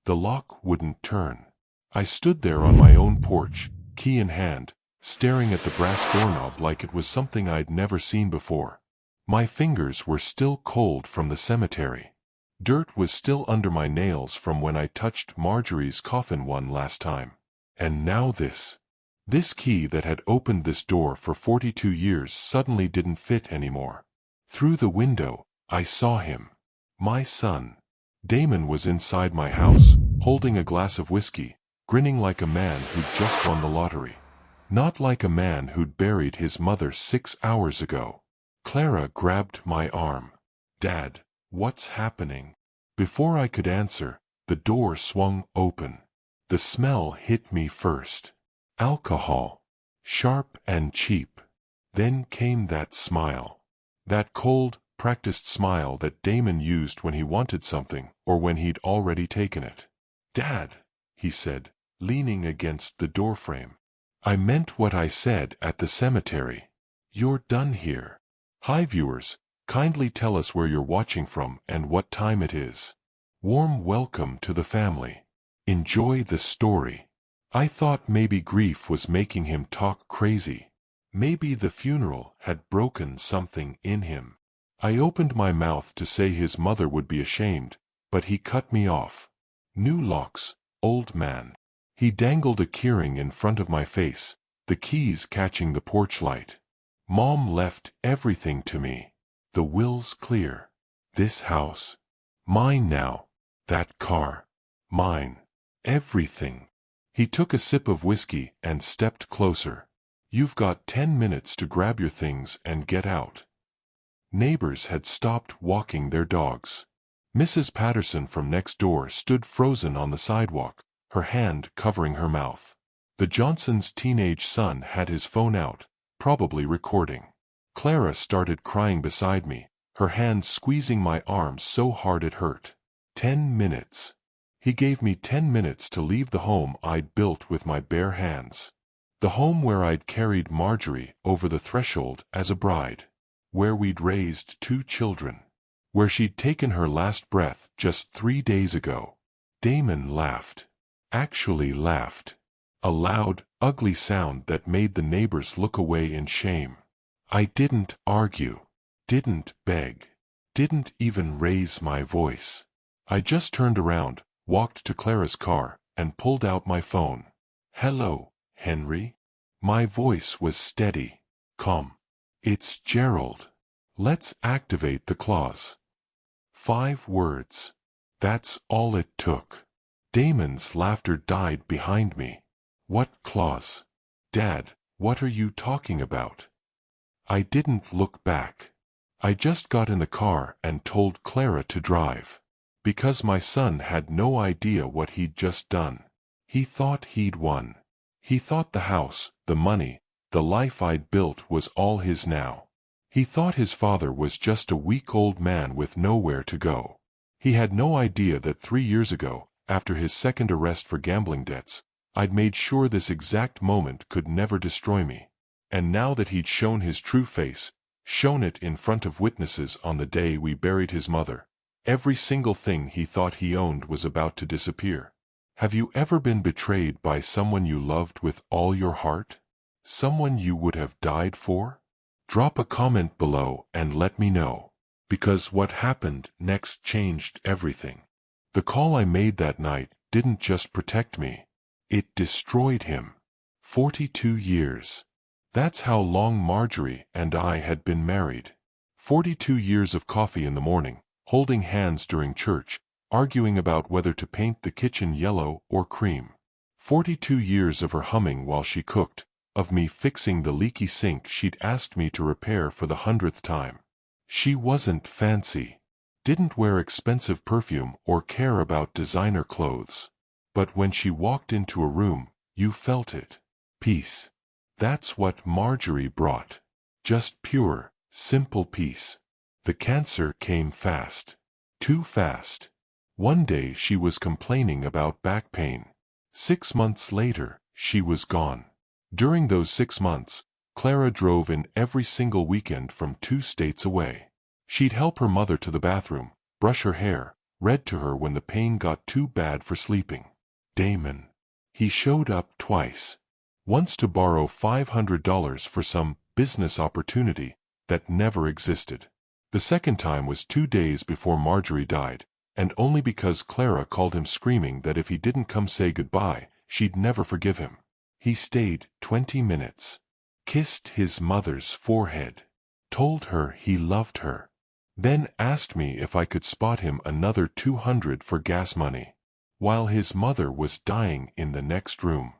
The lock wouldn't turn. I stood there on my own porch, key in hand, staring at the brass doorknob like it was something I'd never seen before. My fingers were still cold from the cemetery. Dirt was still under my nails from when I touched Marjorie's coffin one last time. And now this. This key that had opened this door for 42 years suddenly didn't fit anymore. Through the window, I saw him. My son. Damon was inside my house, holding a glass of whiskey, grinning like a man who'd just won the lottery. Not like a man who'd buried his mother 6 hours ago. Clara grabbed my arm. "Dad, what's happening?" Before I could answer, the door swung open. The smell hit me first. Alcohol. Sharp and cheap. Then came that smile. That cold, practiced smile that Damon used when he wanted something or when he'd already taken it. "Dad," he said, leaning against the doorframe. "I meant what I said at the cemetery. You're done here." Hi viewers, kindly tell us where you're watching from and what time it is. Warm welcome to the family. Enjoy the story. I thought maybe grief was making him talk crazy. Maybe the funeral had broken something in him. I opened my mouth to say his mother would be ashamed, but he cut me off. "New locks, old man." He dangled a keyring in front of my face, the keys catching the porch light. "Mom left everything to me. The will's clear. This house. Mine now. That car. Mine. Everything." He took a sip of whiskey and stepped closer. "You've got 10 minutes to grab your things and get out." Neighbors had stopped walking their dogs. Mrs. Patterson from next door stood frozen on the sidewalk, her hand covering her mouth. The Johnsons' teenage son had his phone out, probably recording. Clara started crying beside me, her hand squeezing my arm so hard it hurt. 10 minutes. He gave me 10 minutes to leave the home I'd built with my bare hands. The home where I'd carried Marjorie over the threshold as a bride. Where we'd raised 2 children. Where she'd taken her last breath just 3 days ago. Damon laughed. Actually laughed. A loud, ugly sound that made the neighbors look away in shame. I didn't argue. Didn't beg. Didn't even raise my voice. I just turned around, walked to Clara's car, and pulled out my phone. "Hello, Henry?" My voice was steady. "Calm. It's Gerald. Let's activate the clause." 5 words. That's all it took. Damon's laughter died behind me. "What clause? Dad, what are you talking about?" I didn't look back. I just got in the car and told Clara to drive. Because my son had no idea what he'd just done. He thought he'd won. He thought the house, the money, the life I'd built was all his now. He thought his father was just a weak old man with nowhere to go. He had no idea that 3 years ago, after his second arrest for gambling debts, I'd made sure this exact moment could never destroy me. And now that he'd shown his true face, shown it in front of witnesses on the day we buried his mother, every single thing he thought he owned was about to disappear. Have you ever been betrayed by someone you loved with all your heart? Someone you would have died for? Drop a comment below and let me know. Because what happened next changed everything. The call I made that night didn't just protect me. It destroyed him. 42 years. That's how long Marjorie and I had been married. 42 years of coffee in the morning, holding hands during church, arguing about whether to paint the kitchen yellow or cream. 42 years of her humming while she cooked, of me fixing the leaky sink she'd asked me to repair for the 100th time. She wasn't fancy. Didn't wear expensive perfume or care about designer clothes. But when she walked into a room, you felt it. Peace. That's what Marjorie brought. Just pure, simple peace. The cancer came fast. Too fast. One day she was complaining about back pain. 6 months later, she was gone. During those 6 months, Clara drove in every single weekend from 2 states away. She'd help her mother to the bathroom, brush her hair, read to her when the pain got too bad for sleeping. Damon. He showed up twice. Once to borrow $500 for some business opportunity that never existed. The second time was 2 days before Marjorie died, and only because Clara called him screaming that if he didn't come say goodbye, she'd never forgive him. He stayed 20 minutes, kissed his mother's forehead, told her he loved her, then asked me if I could spot him another $200 for gas money, while his mother was dying in the next room.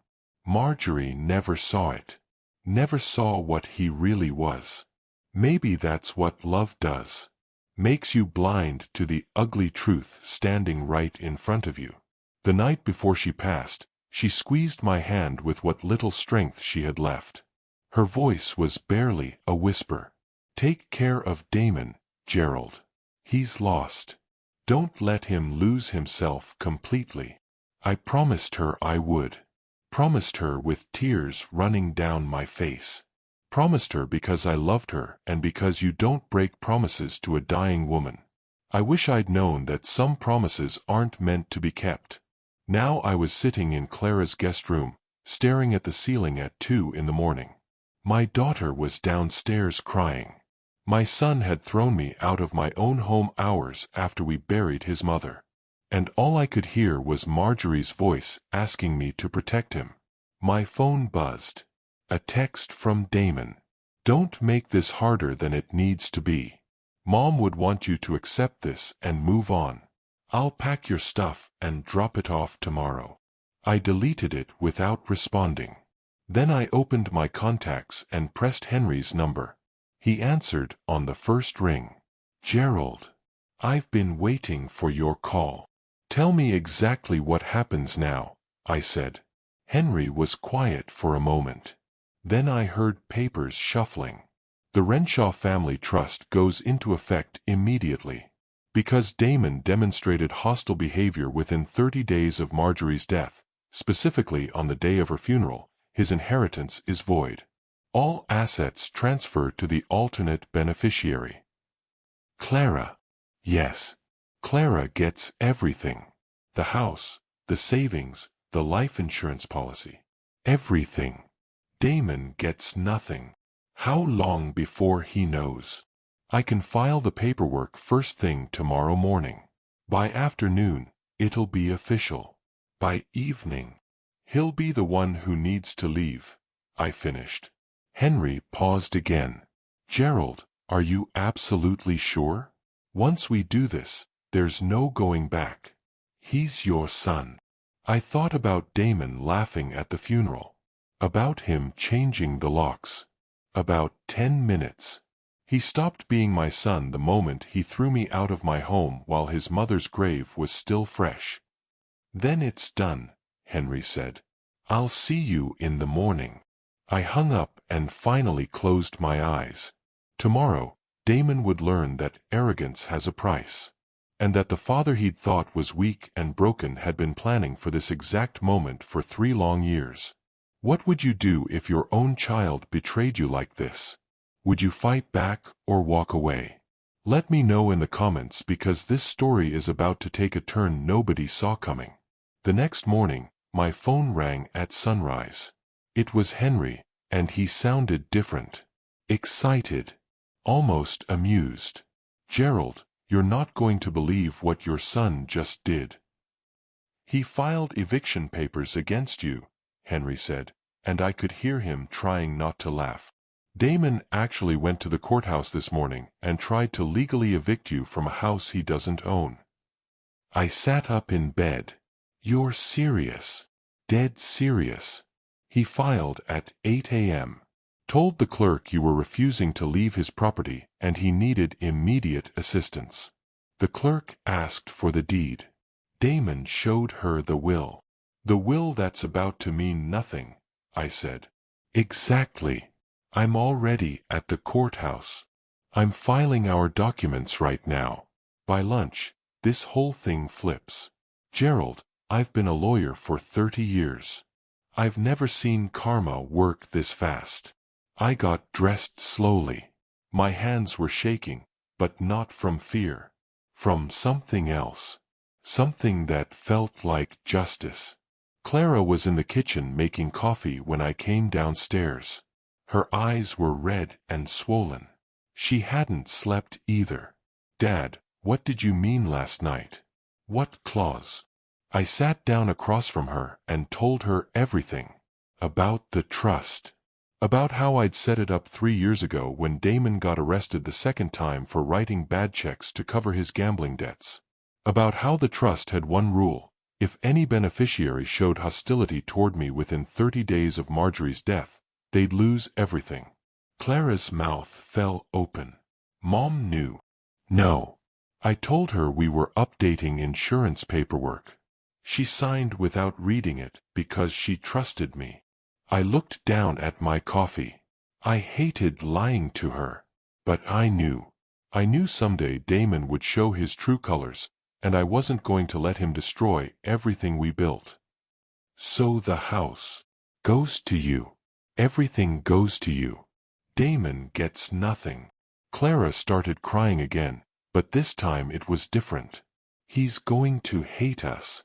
Marjorie never saw it, never saw what he really was. Maybe that's what love does. Makes you blind to the ugly truth standing right in front of you. The night before she passed, she squeezed my hand with what little strength she had left. Her voice was barely a whisper. Take care of Damon, Gerald. He's lost. Don't let him lose himself completely. I promised her I would. Promised her with tears running down my face. Promised her because I loved her and because you don't break promises to a dying woman. I wish I'd known that some promises aren't meant to be kept. Now I was sitting in Clara's guest room, staring at the ceiling at 2 in the morning. My daughter was downstairs crying. My son had thrown me out of my own home hours after we buried his mother. And all I could hear was Marjorie's voice asking me to protect him. My phone buzzed. A text from Damon. Don't make this harder than it needs to be. Mom would want you to accept this and move on. I'll pack your stuff and drop it off tomorrow. I deleted it without responding. Then I opened my contacts and pressed Henry's number. He answered on the first ring. Gerald, I've been waiting for your call. Tell me exactly what happens now, I said. Henry was quiet for a moment. Then I heard papers shuffling. The Renshaw Family Trust goes into effect immediately. Because Damon demonstrated hostile behavior within 30 days of Marjorie's death, specifically on the day of her funeral, his inheritance is void. All assets transfer to the alternate beneficiary. Clara. Yes. Clara gets everything. The house, the savings, the life insurance policy. Everything. Damon gets nothing. How long before he knows? I can file the paperwork first thing tomorrow morning. By afternoon, it'll be official. By evening, he'll be the one who needs to leave. I finished. Henry paused again. Gerald, are you absolutely sure? Once we do this, there's no going back. He's your son. I thought about Damon laughing at the funeral. About him changing the locks. About 10 minutes. He stopped being my son the moment he threw me out of my home while his mother's grave was still fresh. Then it's done, Henry said. I'll see you in the morning. I hung up and finally closed my eyes. Tomorrow, Damon would learn that arrogance has a price. And that the father he'd thought was weak and broken had been planning for this exact moment for 3 long years. What would you do if your own child betrayed you like this? Would you fight back or walk away? Let me know in the comments because this story is about to take a turn nobody saw coming. The next morning, my phone rang at sunrise. It was Henry, and he sounded different. Excited. Almost amused. Gerald, you're not going to believe what your son just did. He filed eviction papers against you, Henry said, and I could hear him trying not to laugh. Damon actually went to the courthouse this morning and tried to legally evict you from a house he doesn't own. I sat up in bed. You're serious. Dead serious. He filed at 8 a.m. Told the clerk you were refusing to leave his property and he needed immediate assistance. The clerk asked for the deed. Damon showed her the will. The will that's about to mean nothing, I said. Exactly. I'm already at the courthouse. I'm filing our documents right now. By lunch, this whole thing flips. Gerald, I've been a lawyer for 30 years. I've never seen karma work this fast. I got dressed slowly. My hands were shaking, but not from fear. From something else. something that felt like justice. Clara was in the kitchen making coffee when I came downstairs. Her eyes were red and swollen. She hadn't slept either. "Dad, what did you mean last night? What clause?" I sat down across from her and told her everything. About the trust. About how I'd set it up 3 years ago when Damon got arrested the second time for writing bad checks to cover his gambling debts. About how the trust had one rule: if any beneficiary showed hostility toward me within 30 days of Marjorie's death, they'd lose everything. Clara's mouth fell open. Mom knew. No. I told her we were updating insurance paperwork. She signed without reading it because she trusted me. I looked down at my coffee. I hated lying to her. But I knew. I knew someday Damon would show his true colors, and I wasn't going to let him destroy everything we built. "So the house goes to you. Everything goes to you. Damon gets nothing." Clara started crying again, but this time it was different. "He's going to hate us."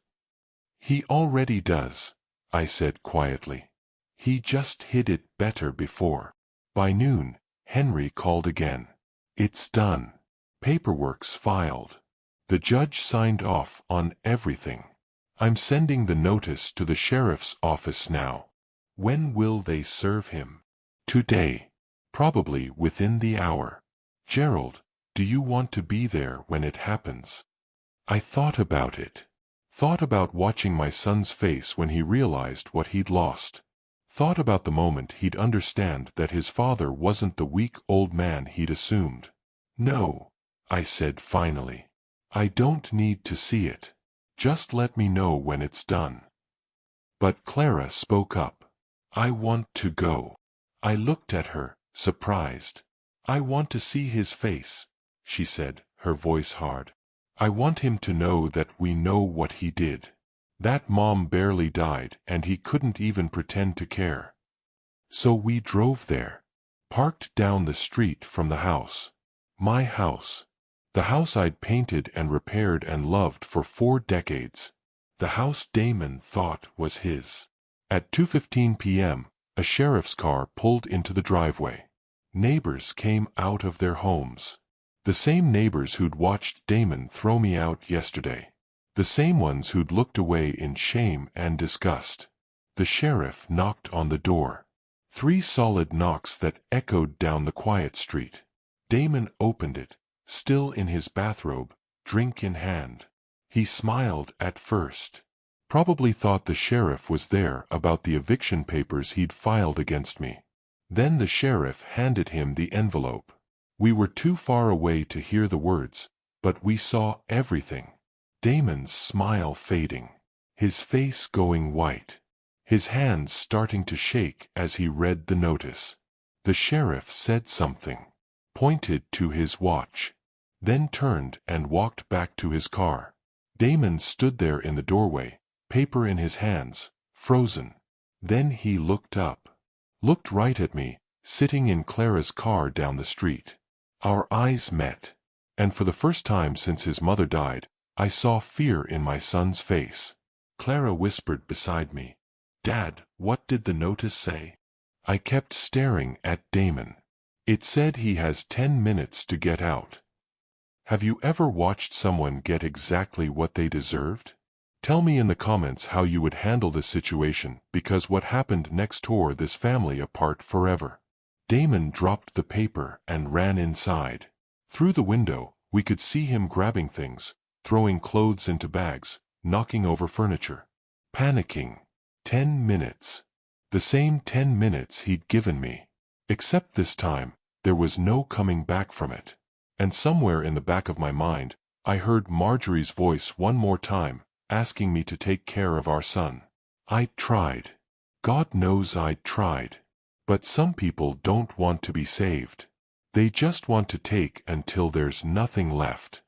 "He already does," I said quietly. "He just hid it better before." By noon, Henry called again. "It's done. Paperwork's filed. The judge signed off on everything. I'm sending the notice to the sheriff's office now." "When will they serve him?" "Today. Probably within the hour." "Gerald, do you want to be there when it happens?" I thought about it. Thought about watching my son's face when he realized what he'd lost. Thought about the moment he'd understand that his father wasn't the weak old man he'd assumed. "No," I said finally. "I don't need to see it. Just let me know when it's done." But Clara spoke up. "I want to go." I looked at her, surprised. "I want to see his face," she said, her voice hard. "I want him to know that we know what he did. That Mom barely died and he couldn't even pretend to care." So we drove there. Parked down the street from the house. My house. The house I'd painted and repaired and loved for 4 decades. The house Damon thought was his. At 2:15 p.m., a sheriff's car pulled into the driveway. Neighbors came out of their homes. The same neighbors who'd watched Damon throw me out yesterday. The same ones who'd looked away in shame and disgust. The sheriff knocked on the door. 3 solid knocks that echoed down the quiet street. Damon opened it, still in his bathrobe, drink in hand. He smiled at first. Probably thought the sheriff was there about the eviction papers he'd filed against me. Then the sheriff handed him the envelope. We were too far away to hear the words, but we saw everything. Damon's smile fading. His face going white. His hands starting to shake as he read the notice. The sheriff said something. Pointed to his watch. Then turned and walked back to his car. Damon stood there in the doorway, paper in his hands, frozen. Then he looked up. Looked right at me, sitting in Clara's car down the street. Our eyes met. And for the first time since his mother died, I saw fear in my son's face. Clara whispered beside me, "Dad, what did the notice say?" I kept staring at Damon. It said he has 10 minutes to get out. Have you ever watched someone get exactly what they deserved? Tell me in the comments how you would handle this situation, because what happened next tore this family apart forever. Damon dropped the paper and ran inside. Through the window, we could see him grabbing things, throwing clothes into bags, knocking over furniture. Panicking. 10 minutes. The same 10 minutes he'd given me. Except this time, there was no coming back from it. And somewhere in the back of my mind, I heard Marjorie's voice one more time, asking me to take care of our son. I tried. God knows I tried. But some people don't want to be saved. They just want to take until there's nothing left.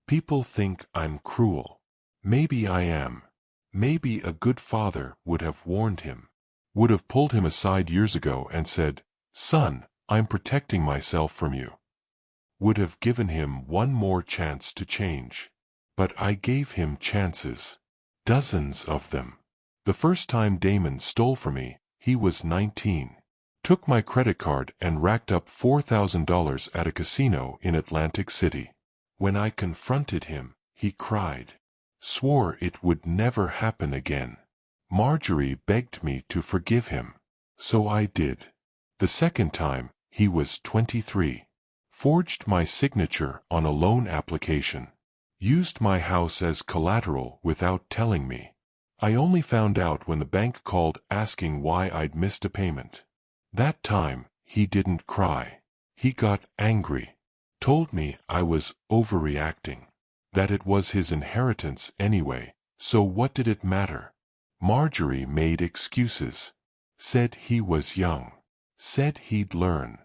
People think I'm cruel. Maybe I am. Maybe a good father would have warned him. Would have pulled him aside years ago and said, "Son, I'm protecting myself from you." Would have given him one more chance to change. But I gave him chances. Dozens of them. The first time Damon stole from me, he was 19. Took my credit card and racked up $4,000 at a casino in Atlantic City. When I confronted him, he cried. Swore it would never happen again. Marjorie begged me to forgive him. So I did. The second time, he was 23. Forged my signature on a loan application. Used my house as collateral without telling me. I only found out when the bank called asking why I'd missed a payment. That time, he didn't cry. He got angry. Told me I was overreacting. That it was his inheritance anyway, so what did it matter? Marjorie made excuses. Said he was young. Said he'd learn.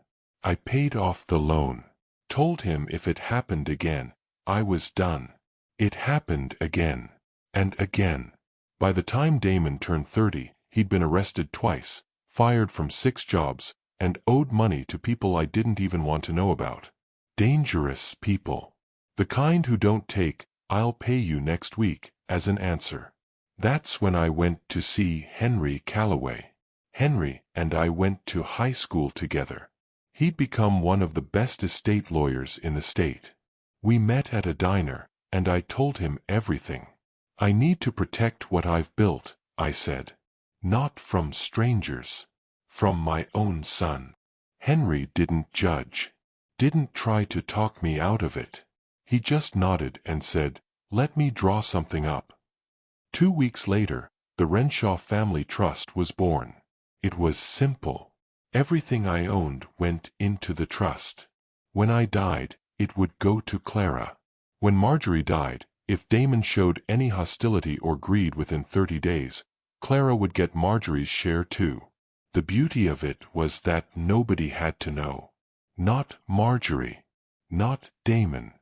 I paid off the loan. Told him if it happened again, I was done. It happened again. And again. By the time Damon turned 30, he'd been arrested twice, fired from 6 jobs, and owed money to people I didn't even want to know about. Dangerous people. The kind who don't take, "I'll pay you next week," as an answer. That's when I went to see Henry Calloway. Henry and I went to high school together. He'd become one of the best estate lawyers in the state. We met at a diner, and I told him everything. I need to protect what I've built, I said. Not from strangers. From my own son. Henry didn't judge. Didn't try to talk me out of it. He just nodded and said, "Let me draw something up." 2 weeks later, the Renshaw Family Trust was born. It was simple. Everything I owned went into the trust. When I died, it would go to Clara. When Marjorie died, if Damon showed any hostility or greed within 30 days, Clara would get Marjorie's share too. The beauty of it was that nobody had to know. Not Marjorie. Not Damon.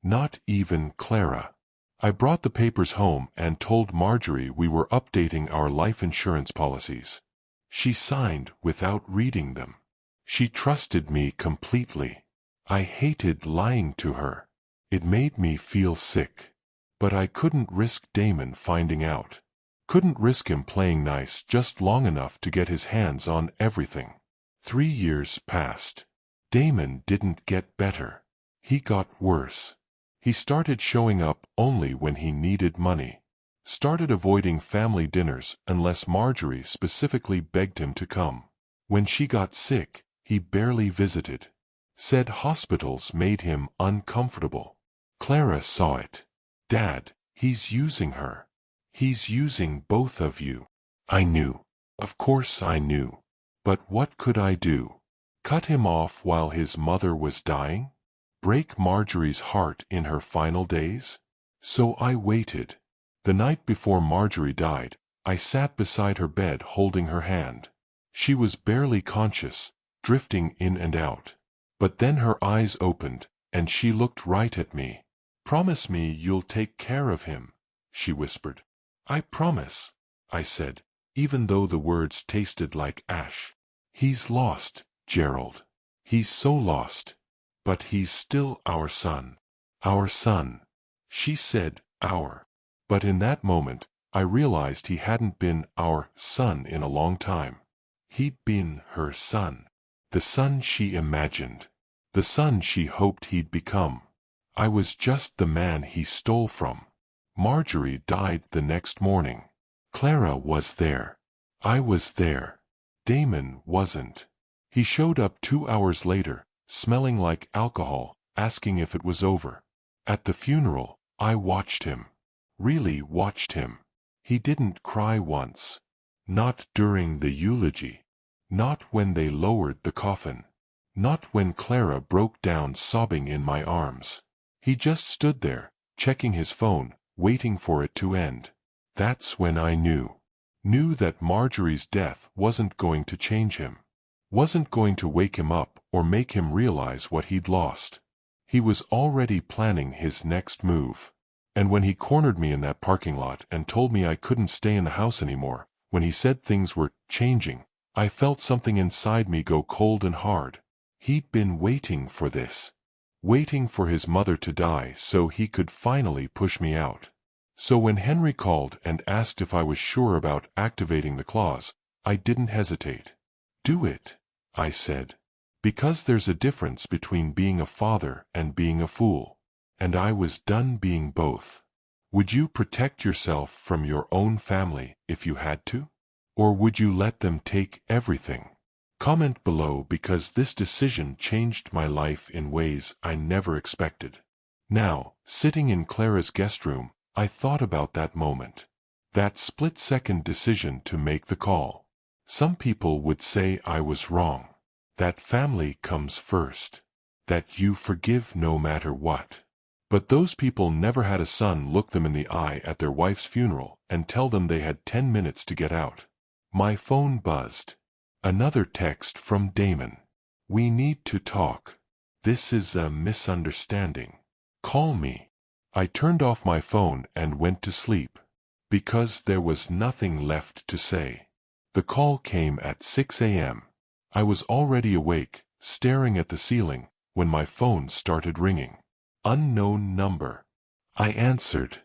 Not even Clara. I brought the papers home and told Marjorie we were updating our life insurance policies. She signed without reading them. She trusted me completely. I hated lying to her. It made me feel sick. But I couldn't risk Damon finding out. Couldn't risk him playing nice just long enough to get his hands on everything. 3 years passed. Damon didn't get better. He got worse. He started showing up only when he needed money. Started avoiding family dinners unless Marjorie specifically begged him to come. When she got sick, he barely visited. Said hospitals made him uncomfortable. Clara saw it. "Dad, he's using her. He's using both of you." I knew. Of course I knew. But what could I do? Cut him off while his mother was dying? Break Marjorie's heart in her final days? So I waited. The night before Marjorie died, I sat beside her bed holding her hand. She was barely conscious, drifting in and out. But then her eyes opened, and she looked right at me. "Promise me you'll take care of him," she whispered. "I promise," I said, even though the words tasted like ash. "He's lost, Gerald. He's so lost. But he's still our son. Our son." She said, "our." But in that moment, I realized he hadn't been our son in a long time. He'd been her son. The son she imagined. The son she hoped he'd become. I was just the man he stole from. Marjorie died the next morning. Clara was there. I was there. Damon wasn't. He showed up 2 hours later, smelling like alcohol, asking if it was over. At the funeral, I watched him. Really watched him. He didn't cry once. Not during the eulogy. Not when they lowered the coffin. Not when Clara broke down sobbing in my arms. He just stood there, checking his phone, waiting for it to end. That's when I knew. Knew that Marjorie's death wasn't going to change him. Wasn't going to wake him up or make him realize what he'd lost. He was already planning his next move. And when he cornered me in that parking lot and told me I couldn't stay in the house anymore, when he said things were changing, I felt something inside me go cold and hard. He'd been waiting for this. waiting for his mother to die so he could finally push me out. So when Henry called and asked if I was sure about activating the clause, I didn't hesitate. Do it, I said. Because there's a difference between being a father and being a fool. And I was done being both. Would you protect yourself from your own family if you had to? Or would you let them take everything? Comment below because this decision changed my life in ways I never expected. Now, sitting in Clara's guest room, I thought about that moment. That split-second decision to make the call. Some people would say I was wrong. That family comes first. That you forgive no matter what. But those people never had a son look them in the eye at their wife's funeral and tell them they had 10 minutes to get out. My phone buzzed. Another text from Damon. We need to talk. This is a misunderstanding. Call me. I turned off my phone and went to sleep. Because there was nothing left to say. The call came at 6 a.m. I was already awake, staring at the ceiling, when my phone started ringing. Unknown number. I answered.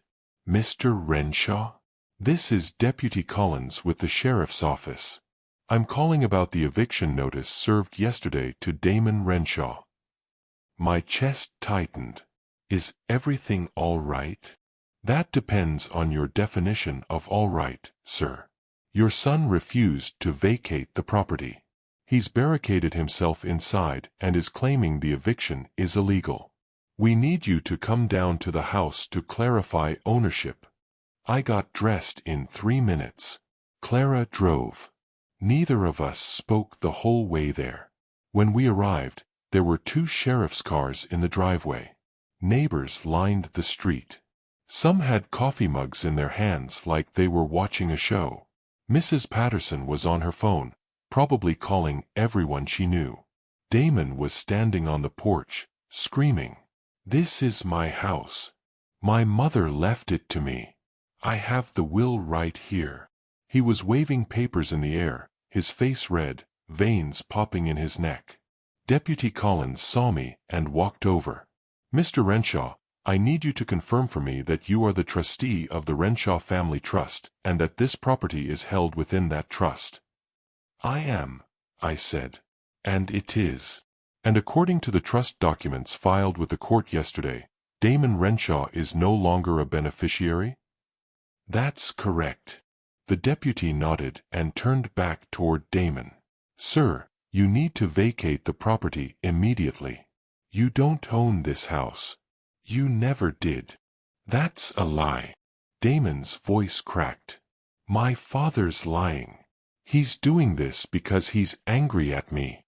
Mr. Renshaw? This is Deputy Collins with the Sheriff's Office. I'm calling about the eviction notice served yesterday to Damon Renshaw. My chest tightened. Is everything all right? That depends on your definition of all right, sir. Your son refused to vacate the property. He's barricaded himself inside and is claiming the eviction is illegal. We need you to come down to the house to clarify ownership. I got dressed in 3 minutes. Clara drove. Neither of us spoke the whole way there. When we arrived, there were 2 sheriff's cars in the driveway. Neighbors lined the street. Some had coffee mugs in their hands like they were watching a show. Mrs. Patterson was on her phone, probably calling everyone she knew. Damon was standing on the porch, screaming, "This is my house. My mother left it to me. I have the will right here." He was waving papers in the air, his face red, veins popping in his neck. Deputy Collins saw me and walked over. "Mr. Renshaw, I need you to confirm for me that you are the trustee of the Renshaw Family Trust and that this property is held within that trust." "I am," I said. "And it is. And according to the trust documents filed with the court yesterday, Damon Renshaw is no longer a beneficiary?" "That's correct." The deputy nodded and turned back toward Damon. "Sir, you need to vacate the property immediately. You don't own this house. You never did." "That's a lie." Damon's voice cracked. "My father's lying. He's doing this because he's angry at me."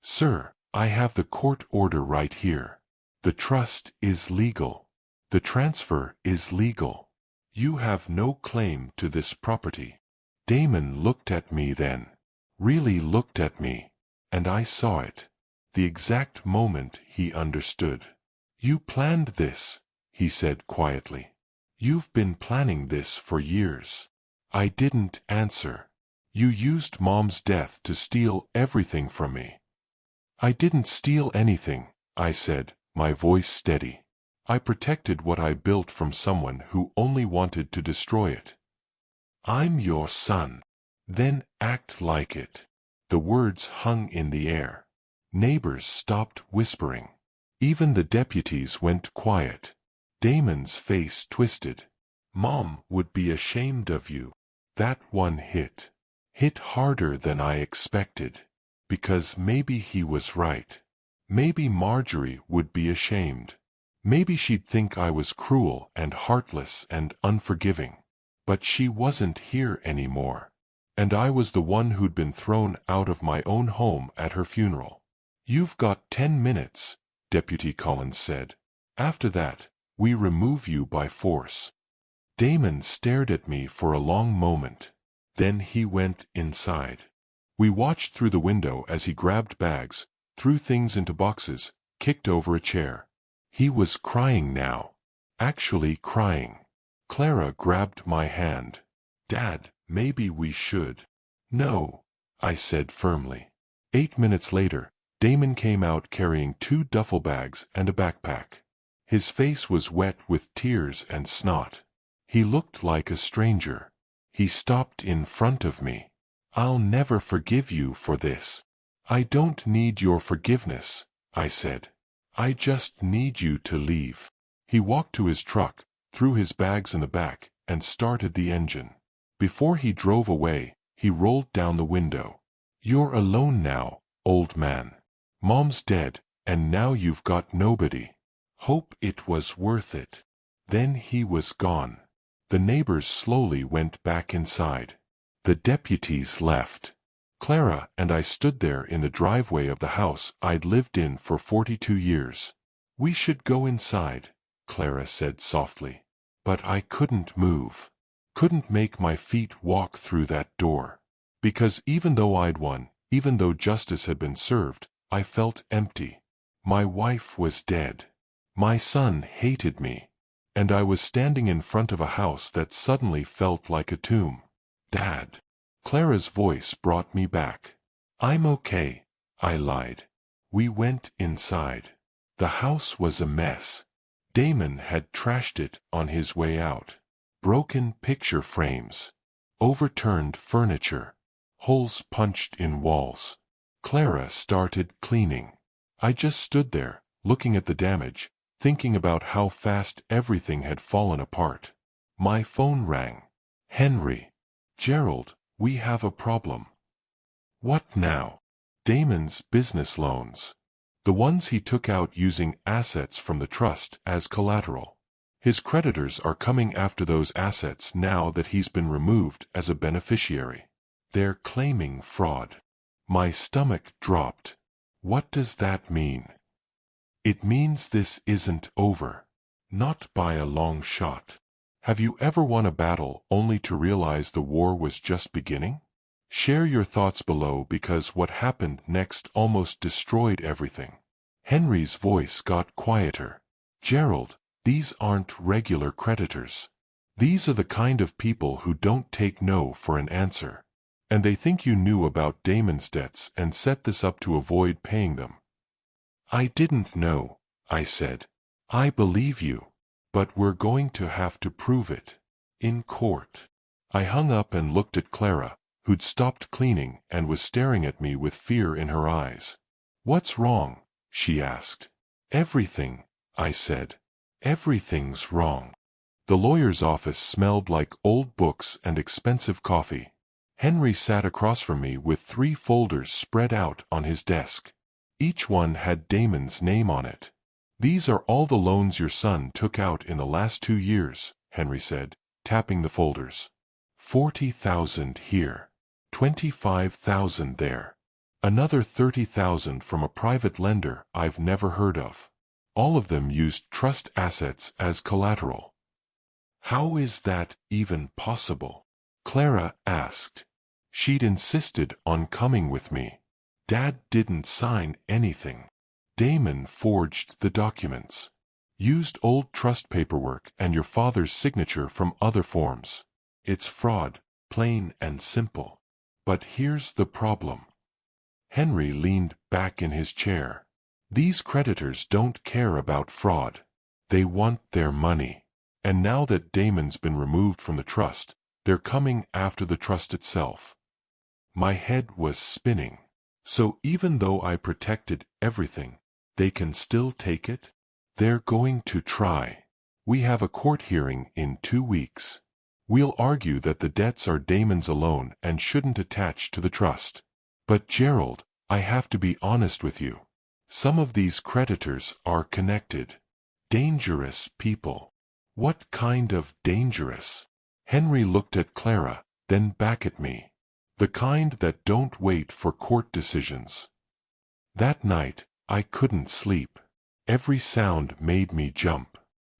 "Sir, I have the court order right here. The trust is legal. The transfer is legal. You have no claim to this property." Damon looked at me then. Really looked at me. And I saw it. The exact moment he understood. "You planned this," he said quietly. "You've been planning this for years." I didn't answer. "You used Mom's death to steal everything from me." "I didn't steal anything," I said, my voice steady. "I protected what I built from someone who only wanted to destroy it." "I'm your son. Then act like it." The words hung in the air. Neighbors stopped whispering. Even the deputies went quiet. Damon's face twisted. "Mom would be ashamed of you." That one hit. Hit harder than I expected. Because maybe he was right. Maybe Marjorie would be ashamed. Maybe she'd think I was cruel and heartless and unforgiving. But she wasn't here anymore. And I was the one who'd been thrown out of my own home at her funeral. "You've got 10 minutes, Deputy Collins said. "After that, we remove you by force." Damon stared at me for a long moment. Then he went inside. We watched through the window as he grabbed bags, threw things into boxes, kicked over a chair. He was crying now. Actually crying. Clara grabbed my hand. "Dad, maybe we should." "No," I said firmly. 8 minutes later, Damon came out carrying 2 duffel bags and a backpack. His face was wet with tears and snot. He looked like a stranger. He stopped in front of me. "I'll never forgive you for this." "I don't need your forgiveness," I said. "I just need you to leave." He walked to his truck, threw his bags in the back, and started the engine. Before he drove away, he rolled down the window. "You're alone now, old man. Mom's dead, and now you've got nobody. Hope it was worth it." Then he was gone. The neighbors slowly went back inside. The deputies left. Clara and I stood there in the driveway of the house I'd lived in for 42 years. "We should go inside," Clara said softly. But I couldn't move. Couldn't make my feet walk through that door. Because even though I'd won, even though justice had been served, I felt empty. My wife was dead. My son hated me. And I was standing in front of a house that suddenly felt like a tomb. "Dad." Clara's voice brought me back. "I'm okay," I lied. We went inside. The house was a mess. Damon had trashed it on his way out. Broken picture frames. Overturned furniture. Holes punched in walls. Clara started cleaning. I just stood there, looking at the damage, thinking about how fast everything had fallen apart. My phone rang. "Henry." "Gerald, we have a problem." "What now?" "Damon's business loans. The ones he took out using assets from the trust as collateral. His creditors are coming after those assets now that he's been removed as a beneficiary. They're claiming fraud." My stomach dropped. What does that mean? "It means this isn't over. Not by a long shot." Have you ever won a battle only to realize the war was just beginning? Share your thoughts below because what happened next almost destroyed everything. Henry's voice got quieter. "Gerald, these aren't regular creditors. These are the kind of people who don't take no for an answer. And they think you knew about Damon's debts and set this up to avoid paying them." "I didn't know," I said. "I believe you. But we're going to have to prove it. In court." I hung up and looked at Clara, who'd stopped cleaning and was staring at me with fear in her eyes. "What's wrong?" she asked. "Everything," I said. "Everything's wrong." The lawyer's office smelled like old books and expensive coffee. Henry sat across from me with 3 folders spread out on his desk. Each one had Damon's name on it. "These are all the loans your son took out in the last 2 years," Henry said, tapping the folders. 40,000 here. 25,000 there. Another 30,000 from a private lender I've never heard of. All of them used trust assets as collateral. "How is that even possible?" Clara asked. She'd insisted on coming with me. "Dad didn't sign anything. Damon forged the documents. Used old trust paperwork and your father's signature from other forms. It's fraud, plain and simple. But here's the problem." Henry leaned back in his chair. "These creditors don't care about fraud. They want their money. And now that Damon's been removed from the trust, they're coming after the trust itself." My head was spinning. So even though I protected everything, they can still take it? They're going to try. We have a court hearing in 2 weeks. We'll argue that the debts are Damon's alone and shouldn't attach to the trust. But Gerald, I have to be honest with you. Some of these creditors are connected. Dangerous people. What kind of dangerous? Henry looked at Clara, then back at me. The kind that don't wait for court decisions. That night, I couldn't sleep. Every sound made me jump.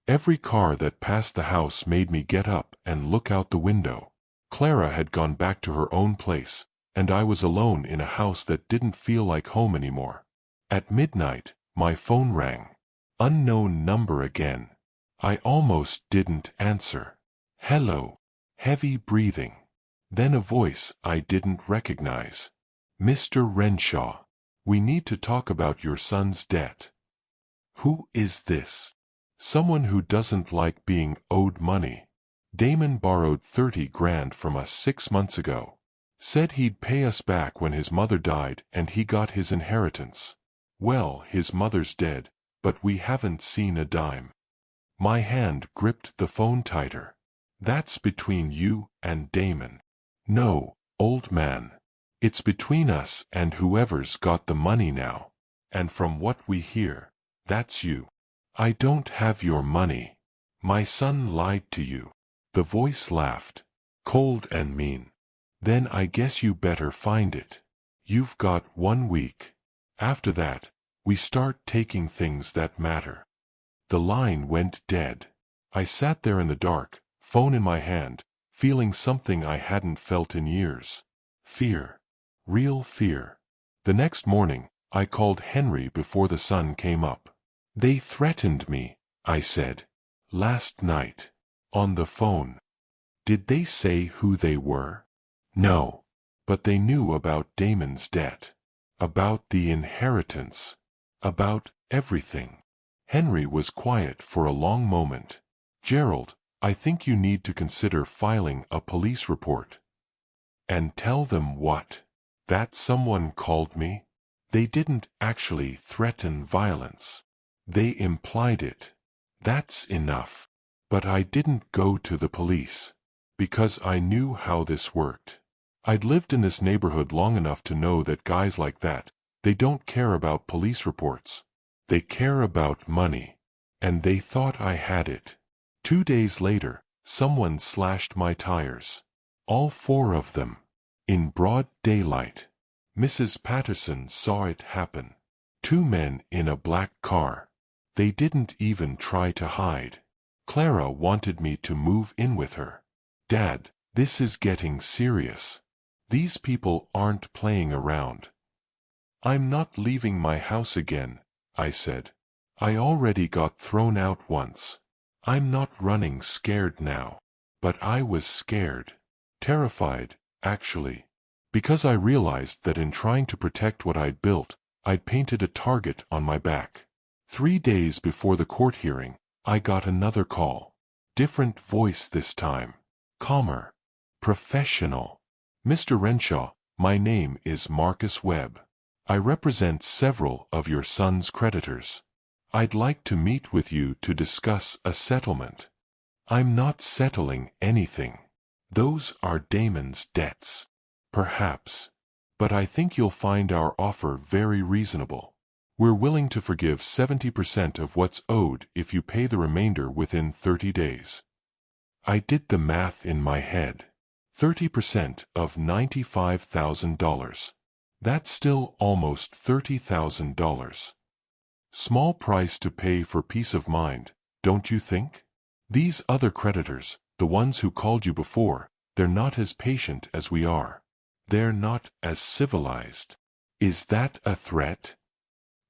Every car that passed the house made me get up and look out the window. Clara had gone back to her own place, and I was alone in a house that didn't feel like home anymore. At midnight, my phone rang. Unknown number again. I almost didn't answer. "Hello." Heavy breathing. Then a voice I didn't recognize. "Mr. Renshaw." We need to talk about your son's debt. Who is this? Someone who doesn't like being owed money. Damon borrowed 30 grand from us 6 months ago. Said he'd pay us back when his mother died and he got his inheritance. Well, his mother's dead, but we haven't seen a dime. My hand gripped the phone tighter. That's between you and Damon. No, old man. It's between us and whoever's got the money now. And from what we hear, that's you. I don't have your money. My son lied to you. The voice laughed, cold and mean. Then I guess you better find it. You've got 1 week. After that, we start taking things that matter. The line went dead. I sat there in the dark, phone in my hand, feeling something I hadn't felt in years. Fear. Real fear. The next morning, I called Henry before the sun came up. They threatened me, I said. Last night. On the phone. Did they say who they were? No. But they knew about Damon's debt. About the inheritance. About everything. Henry was quiet for a long moment. Gerald, I think you need to consider filing a police report. And tell them what? That someone called me? They didn't actually threaten violence. They implied it. That's enough. But I didn't go to the police. Because I knew how this worked. I'd lived in this neighborhood long enough to know that guys like that, they don't care about police reports. They care about money. And they thought I had it. 2 days later, someone slashed my tires. All 4 of them. In broad daylight. Mrs. Patterson saw it happen. 2 men in a black car. They didn't even try to hide. Clara wanted me to move in with her. Dad, this is getting serious. These people aren't playing around. I'm not leaving my house again, I said. I already got thrown out once. I'm not running scared now. But I was scared. Terrified, actually. Because I realized that in trying to protect what I'd built, I'd painted a target on my back. 3 days before the court hearing, I got another call. Different voice this time. Calmer. Professional. Mr. Renshaw, my name is Marcus Webb. I represent several of your son's creditors. I'd like to meet with you to discuss a settlement. I'm not settling anything. Those are Damon's debts. Perhaps. But I think you'll find our offer very reasonable. We're willing to forgive 70% of what's owed if you pay the remainder within 30 days. I did the math in my head. 30% of $95,000. That's still almost $30,000. Small price to pay for peace of mind, don't you think? These other creditors, the ones who called you before, they're not as patient as we are. They're not as civilized. Is that a threat?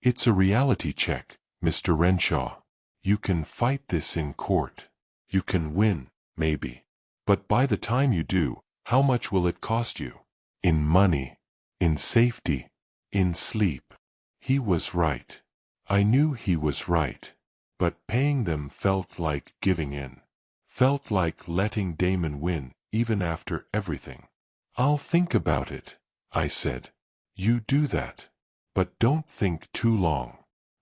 It's a reality check, Mr. Renshaw. You can fight this in court. You can win, maybe. But by the time you do, how much will it cost you? In money, in safety, in sleep. He was right. I knew he was right. But paying them felt like giving in. Felt like letting Damon win, even after everything. I'll think about it, I said. You do that. But don't think too long.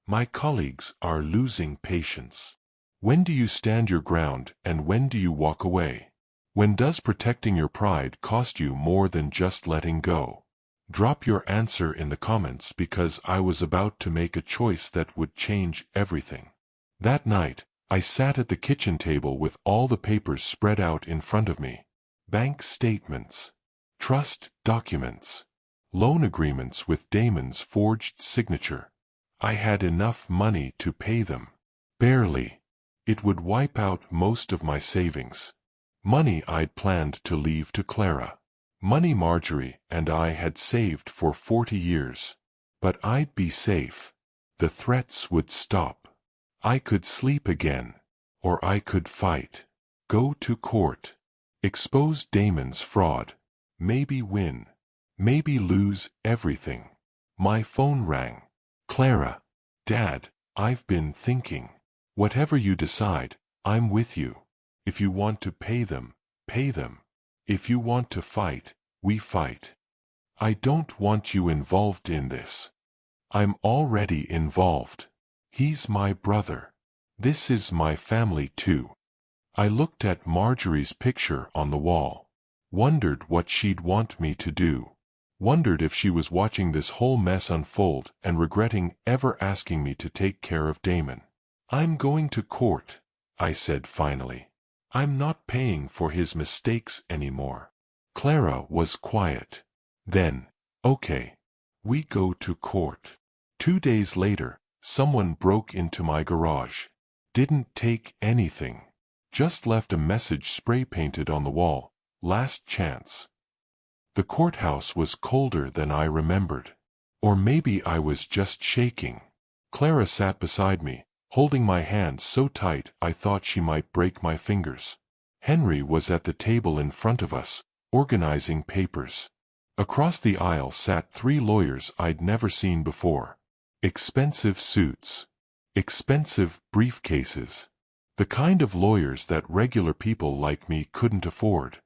My colleagues are losing patience. When do you stand your ground and when do you walk away? When does protecting your pride cost you more than just letting go? Drop your answer in the comments because I was about to make a choice that would change everything. That night, I sat at the kitchen table with all the papers spread out in front of me. Bank statements. Trust documents. Loan agreements with Damon's forged signature. I had enough money to pay them. Barely. It would wipe out most of my savings. Money I'd planned to leave to Clara. Money Marjorie and I had saved for 40 years. But I'd be safe. The threats would stop. I could sleep again. Or I could fight. Go to court. Expose Damon's fraud. Maybe win. Maybe lose everything. My phone rang. Clara. Dad, I've been thinking. Whatever you decide, I'm with you. If you want to pay them, pay them. If you want to fight, we fight. I don't want you involved in this. I'm already involved. He's my brother. This is my family too. I looked at Marjorie's picture on the wall. Wondered what she'd want me to do. Wondered if she was watching this whole mess unfold and regretting ever asking me to take care of Damon. I'm going to court, I said finally. I'm not paying for his mistakes anymore. Clara was quiet. Then, okay. We go to court. 2 days later, someone broke into my garage. Didn't take anything. Just left a message spray-painted on the wall. Last chance. The courthouse was colder than I remembered. Or maybe I was just shaking. Clara sat beside me, holding my hand so tight I thought she might break my fingers. Henry was at the table in front of us, organizing papers. Across the aisle sat 3 lawyers I'd never seen before. Expensive suits. Expensive briefcases. The kind of lawyers that regular people like me couldn't afford.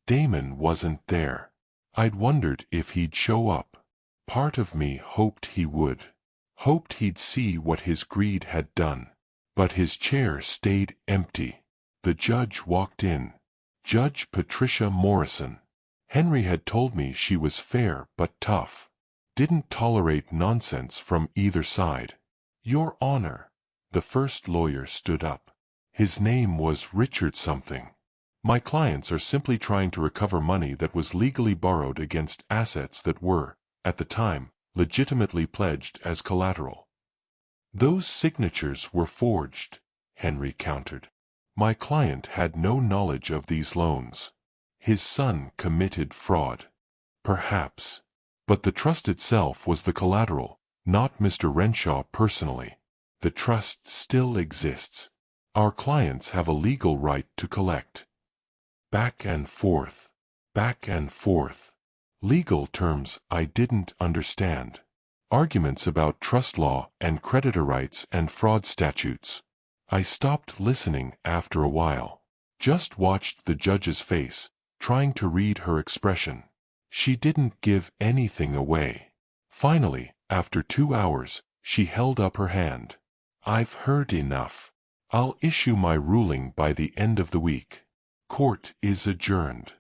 Damon wasn't there. I'd wondered if he'd show up. Part of me hoped he would. Hoped he'd see what his greed had done. But his chair stayed empty. The judge walked in. Judge Patricia Morrison. Henry had told me she was fair but tough. Didn't tolerate nonsense from either side. Your Honor. The first lawyer stood up. His name was Richard something. My clients are simply trying to recover money that was legally borrowed against assets that were, at the time, legitimately pledged as collateral. Those signatures were forged, Henry countered. My client had no knowledge of these loans. His son committed fraud. Perhaps. But the trust itself was the collateral, not Mr. Renshaw personally. The trust still exists. Our clients have a legal right to collect. Back and forth. Back and forth. Legal terms I didn't understand. Arguments about trust law and creditor rights and fraud statutes. I stopped listening after a while. Just watched the judge's face, trying to read her expression. She didn't give anything away. Finally, after 2 hours, she held up her hand. I've heard enough. I'll issue my ruling by the end of the week. Court is adjourned.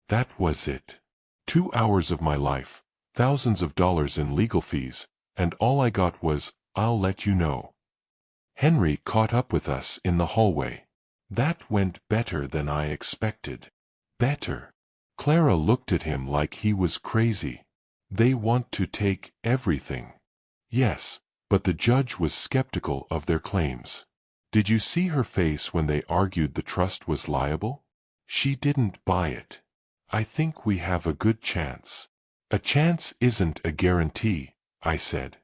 That was it. 2 hours of my life, thousands of dollars in legal fees, and all I got was, I'll let you know. Henry caught up with us in the hallway. That went better than I expected. Better. Clara looked at him like he was crazy. They want to take everything. Yes, but the judge was skeptical of their claims. Did you see her face when they argued the trust was liable? She didn't buy it. I think we have a good chance. A chance isn't a guarantee, I said.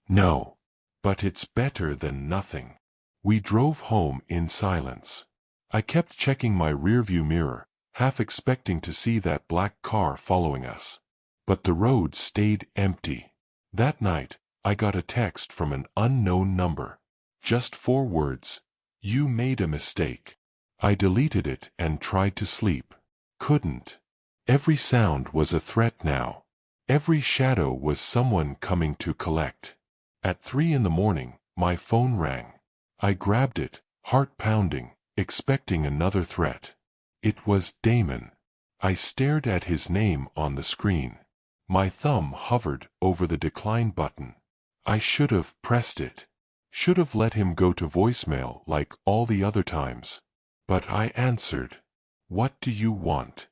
No. But it's better than nothing. We drove home in silence. I kept checking my rearview mirror, half expecting to see that black car following us. But the road stayed empty. That night, I got a text from an unknown number. Just 4 words. You made a mistake. I deleted it and tried to sleep. Couldn't. Every sound was a threat now. Every shadow was someone coming to collect. At 3 in the morning, my phone rang. I grabbed it, heart pounding, expecting another threat. It was Damon. I stared at his name on the screen. My thumb hovered over the decline button. I should have pressed it. Should have let him go to voicemail like all the other times. But I answered. What do you want?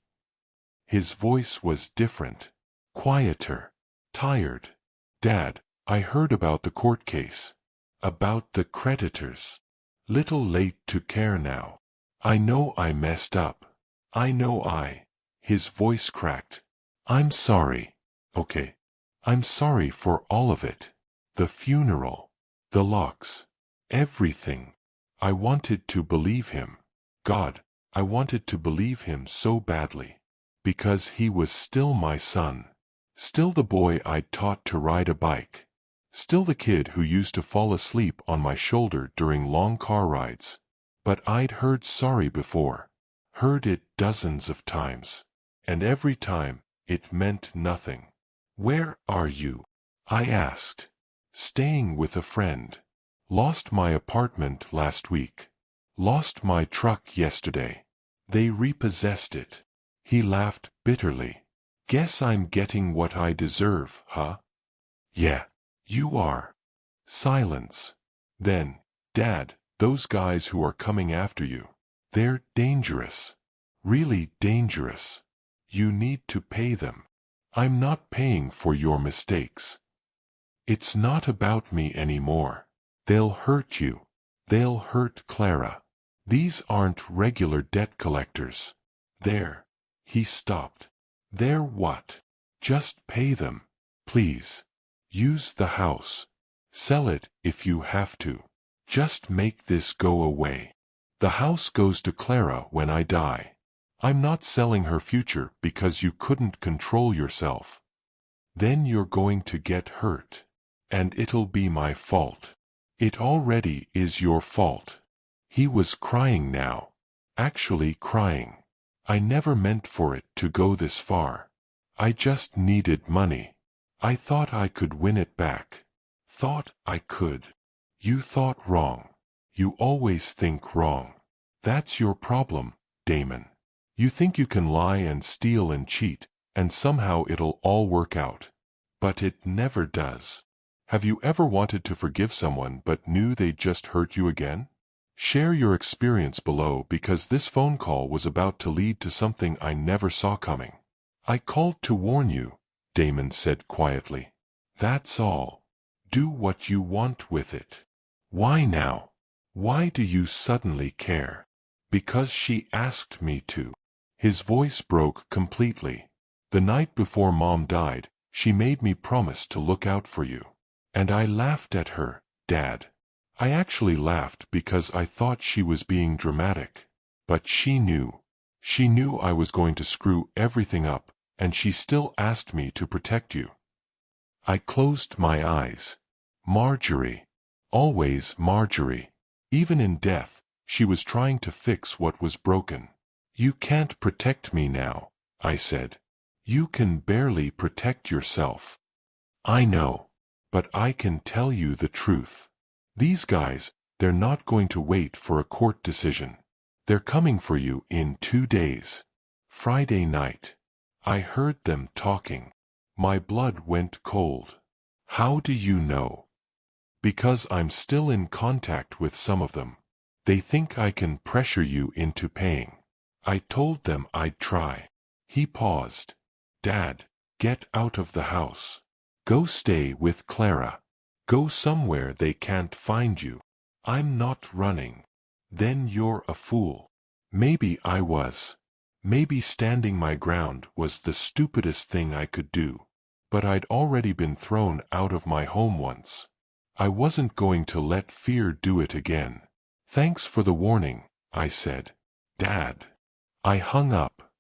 His voice was different. Quieter. Tired. Dad, I heard about the court case. About the creditors. Little late to care now. I know I messed up. I know His voice cracked. I'm sorry. Okay. I'm sorry for all of it. The funeral. The locks. Everything. I wanted to believe him. God, I wanted to believe him so badly. Because he was still my son. Still the boy I'd taught to ride a bike. Still the kid who used to fall asleep on my shoulder during long car rides. But I'd heard sorry before. Heard it dozens of times. And every time, it meant nothing. "Where are you?" I asked. "Staying with a friend. Lost my apartment last week. Lost my truck yesterday. They repossessed it." He laughed bitterly. "Guess I'm getting what I deserve, huh?" "Yeah, you are." Silence. Then, "Dad, those guys who are coming after you, they're dangerous. Really dangerous. You need to pay them." "I'm not paying for your mistakes." "It's not about me anymore. They'll hurt you. They'll hurt Clara. These aren't regular debt collectors. They're—" He stopped. "They're what?" "Just pay them. Please. Use the house. Sell it if you have to. Just make this go away. The house goes to Clara when I die. I'm not selling her future because you couldn't control yourself. Then you're going to get hurt. And it'll be my fault. It already is your fault." He was crying now. Actually crying. "I never meant for it to go this far. I just needed money. I thought I could win it back. Thought I could." "You thought wrong. You always think wrong. That's your problem, Damon. You think you can lie and steal and cheat, and somehow it'll all work out. But it never does. Have you ever wanted to forgive someone but knew they'd just hurt you again? Share your experience below because this phone call was about to lead to something I never saw coming. "I called to warn you," Damon said quietly. "That's all. Do what you want with it." "Why now? Why do you suddenly care?" "Because she asked me to." His voice broke completely. "The night before Mom died, she made me promise to look out for you. And I laughed at her, Dad. I actually laughed because I thought she was being dramatic. But she knew. She knew I was going to screw everything up, and she still asked me to protect you." I closed my eyes. Marjorie. Always Marjorie. Even in death, she was trying to fix what was broken. "You can't protect me now," I said. "You can barely protect yourself." "I know. But I can tell you the truth. These guys, they're not going to wait for a court decision. They're coming for you in 2 days. Friday night." I heard them talking. My blood went cold. "How do you know?" "Because I'm still in contact with some of them. They think I can pressure you into paying. I told them I'd try." He paused. "Dad, get out of the house. Go stay with Clara. Go somewhere they can't find you." "I'm not running." "Then you're a fool." Maybe I was. Maybe standing my ground was the stupidest thing I could do. But I'd already been thrown out of my home once. I wasn't going to let fear do it again. "Thanks for the warning," I said. "Dad." I hung up.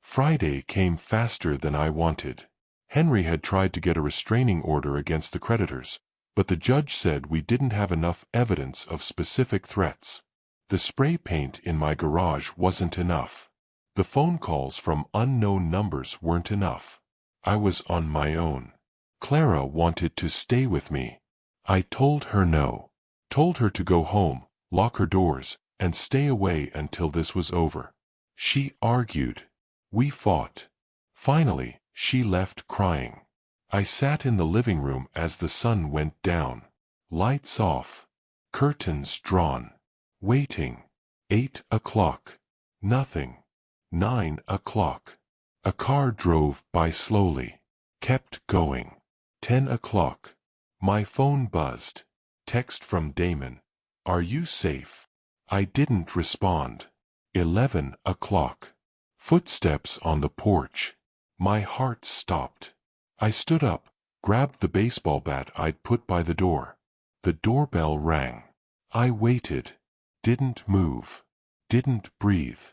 Friday came faster than I wanted. Henry had tried to get a restraining order against the creditors, but the judge said we didn't have enough evidence of specific threats. The spray paint in my garage wasn't enough. The phone calls from unknown numbers weren't enough. I was on my own. Clara wanted to stay with me. I told her no. Told her to go home, lock her doors, and stay away until this was over. She argued. We fought. Finally, she left crying. I sat in the living room as the sun went down. Lights off. Curtains drawn. Waiting. 8 o'clock. Nothing. 9 o'clock. A car drove by slowly. Kept going. 10 o'clock. My phone buzzed. Text from Damon. "Are you safe?" I didn't respond. 11 o'clock. Footsteps on the porch. My heart stopped. I stood up, grabbed the baseball bat I'd put by the door. The doorbell rang. I waited. Didn't move. Didn't breathe.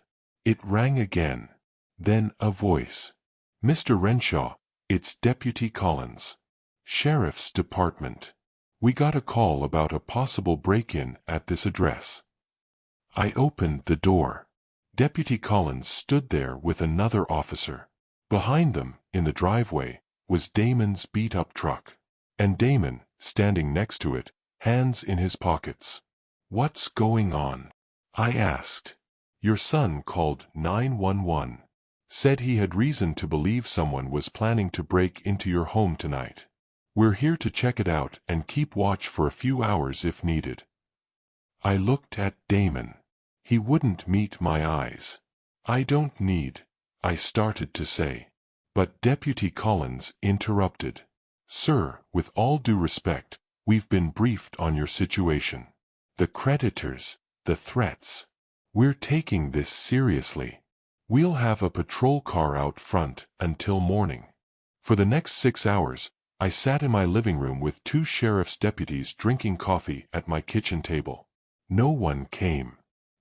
It rang again. Then a voice. "Mr. Renshaw, It's Deputy Collins. Sheriff's Department. We got a call about a possible break-in at this address. I opened the door. Deputy Collins stood there with another officer. Behind them, in the driveway, was Damon's beat-up truck. And Damon, standing next to it, hands in his pockets. "What's going on?" I asked. "Your son called 911. Said he had reason to believe someone was planning to break into your home tonight. We're here to check it out and keep watch for a few hours if needed." I looked at Damon. He wouldn't meet my eyes. "I don't need," I started to say. But Deputy Collins interrupted. "Sir, with all due respect, we've been briefed on your situation. The creditors, the threats. We're taking this seriously. We'll have a patrol car out front until morning." For the next 6 hours, I sat in my living room with 2 sheriff's deputies drinking coffee at my kitchen table. No one came.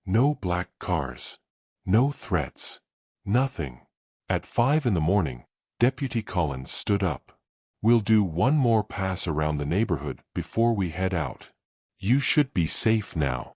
No black cars. No threats. Nothing. At 5 in the morning, Deputy Collins stood up. "We'll do one more pass around the neighborhood before we head out. You should be safe now."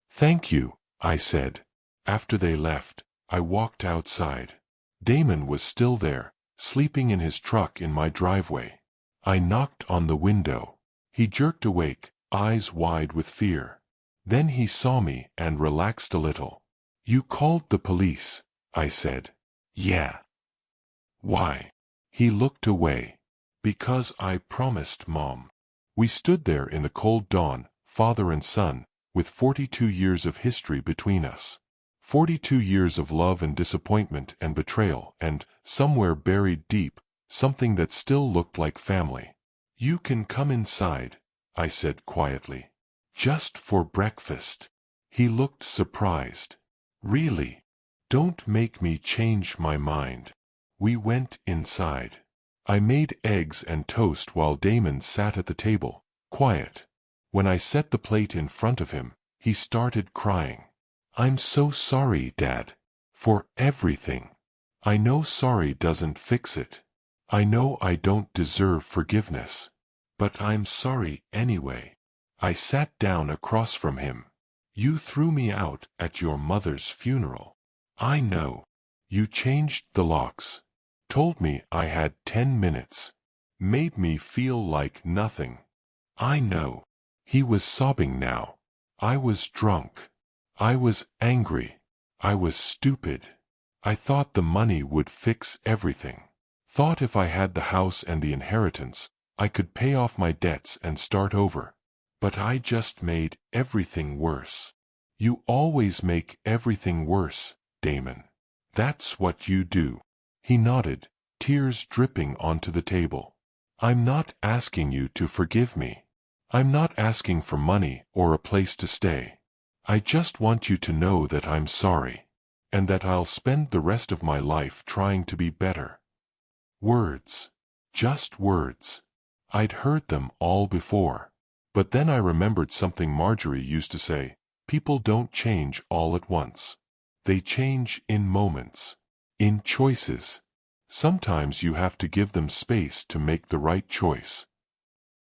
"Thank you," I said. After they left, I walked outside. Damon was still there, sleeping in his truck in my driveway. I knocked on the window. He jerked awake, eyes wide with fear. Then he saw me and relaxed a little. "You called the police," I said. "Yeah." "Why?" He looked away. "Because I promised Mom." We stood there in the cold dawn, father and son, with 42 years of history between us. 42 years of love and disappointment and betrayal, and, somewhere buried deep, something that still looked like family. "You can come inside," I said quietly. "Just for breakfast." He looked surprised. "Really? Don't make me change my mind." We went inside. I made eggs and toast while Damon sat at the table, quiet. When I set the plate in front of him, he started crying. "I'm so sorry, Dad. For everything. I know sorry doesn't fix it. I know I don't deserve forgiveness. But I'm sorry anyway." I sat down across from him. "You threw me out at your mother's funeral. I know. You changed the locks. Told me I had 10 minutes. Made me feel like nothing. I know." He was sobbing now. "I was drunk. I was angry. I was stupid. I thought the money would fix everything. Thought if I had the house and the inheritance, I could pay off my debts and start over. But I just made everything worse." "You always make everything worse, Damon. That's what you do." He nodded, tears dripping onto the table. "I'm not asking you to forgive me. I'm not asking for money or a place to stay. I just want you to know that I'm sorry. And that I'll spend the rest of my life trying to be better." Words. Just words. I'd heard them all before. But then I remembered something Marjorie used to say: people don't change all at once. They change in moments. In choices. Sometimes you have to give them space to make the right choice.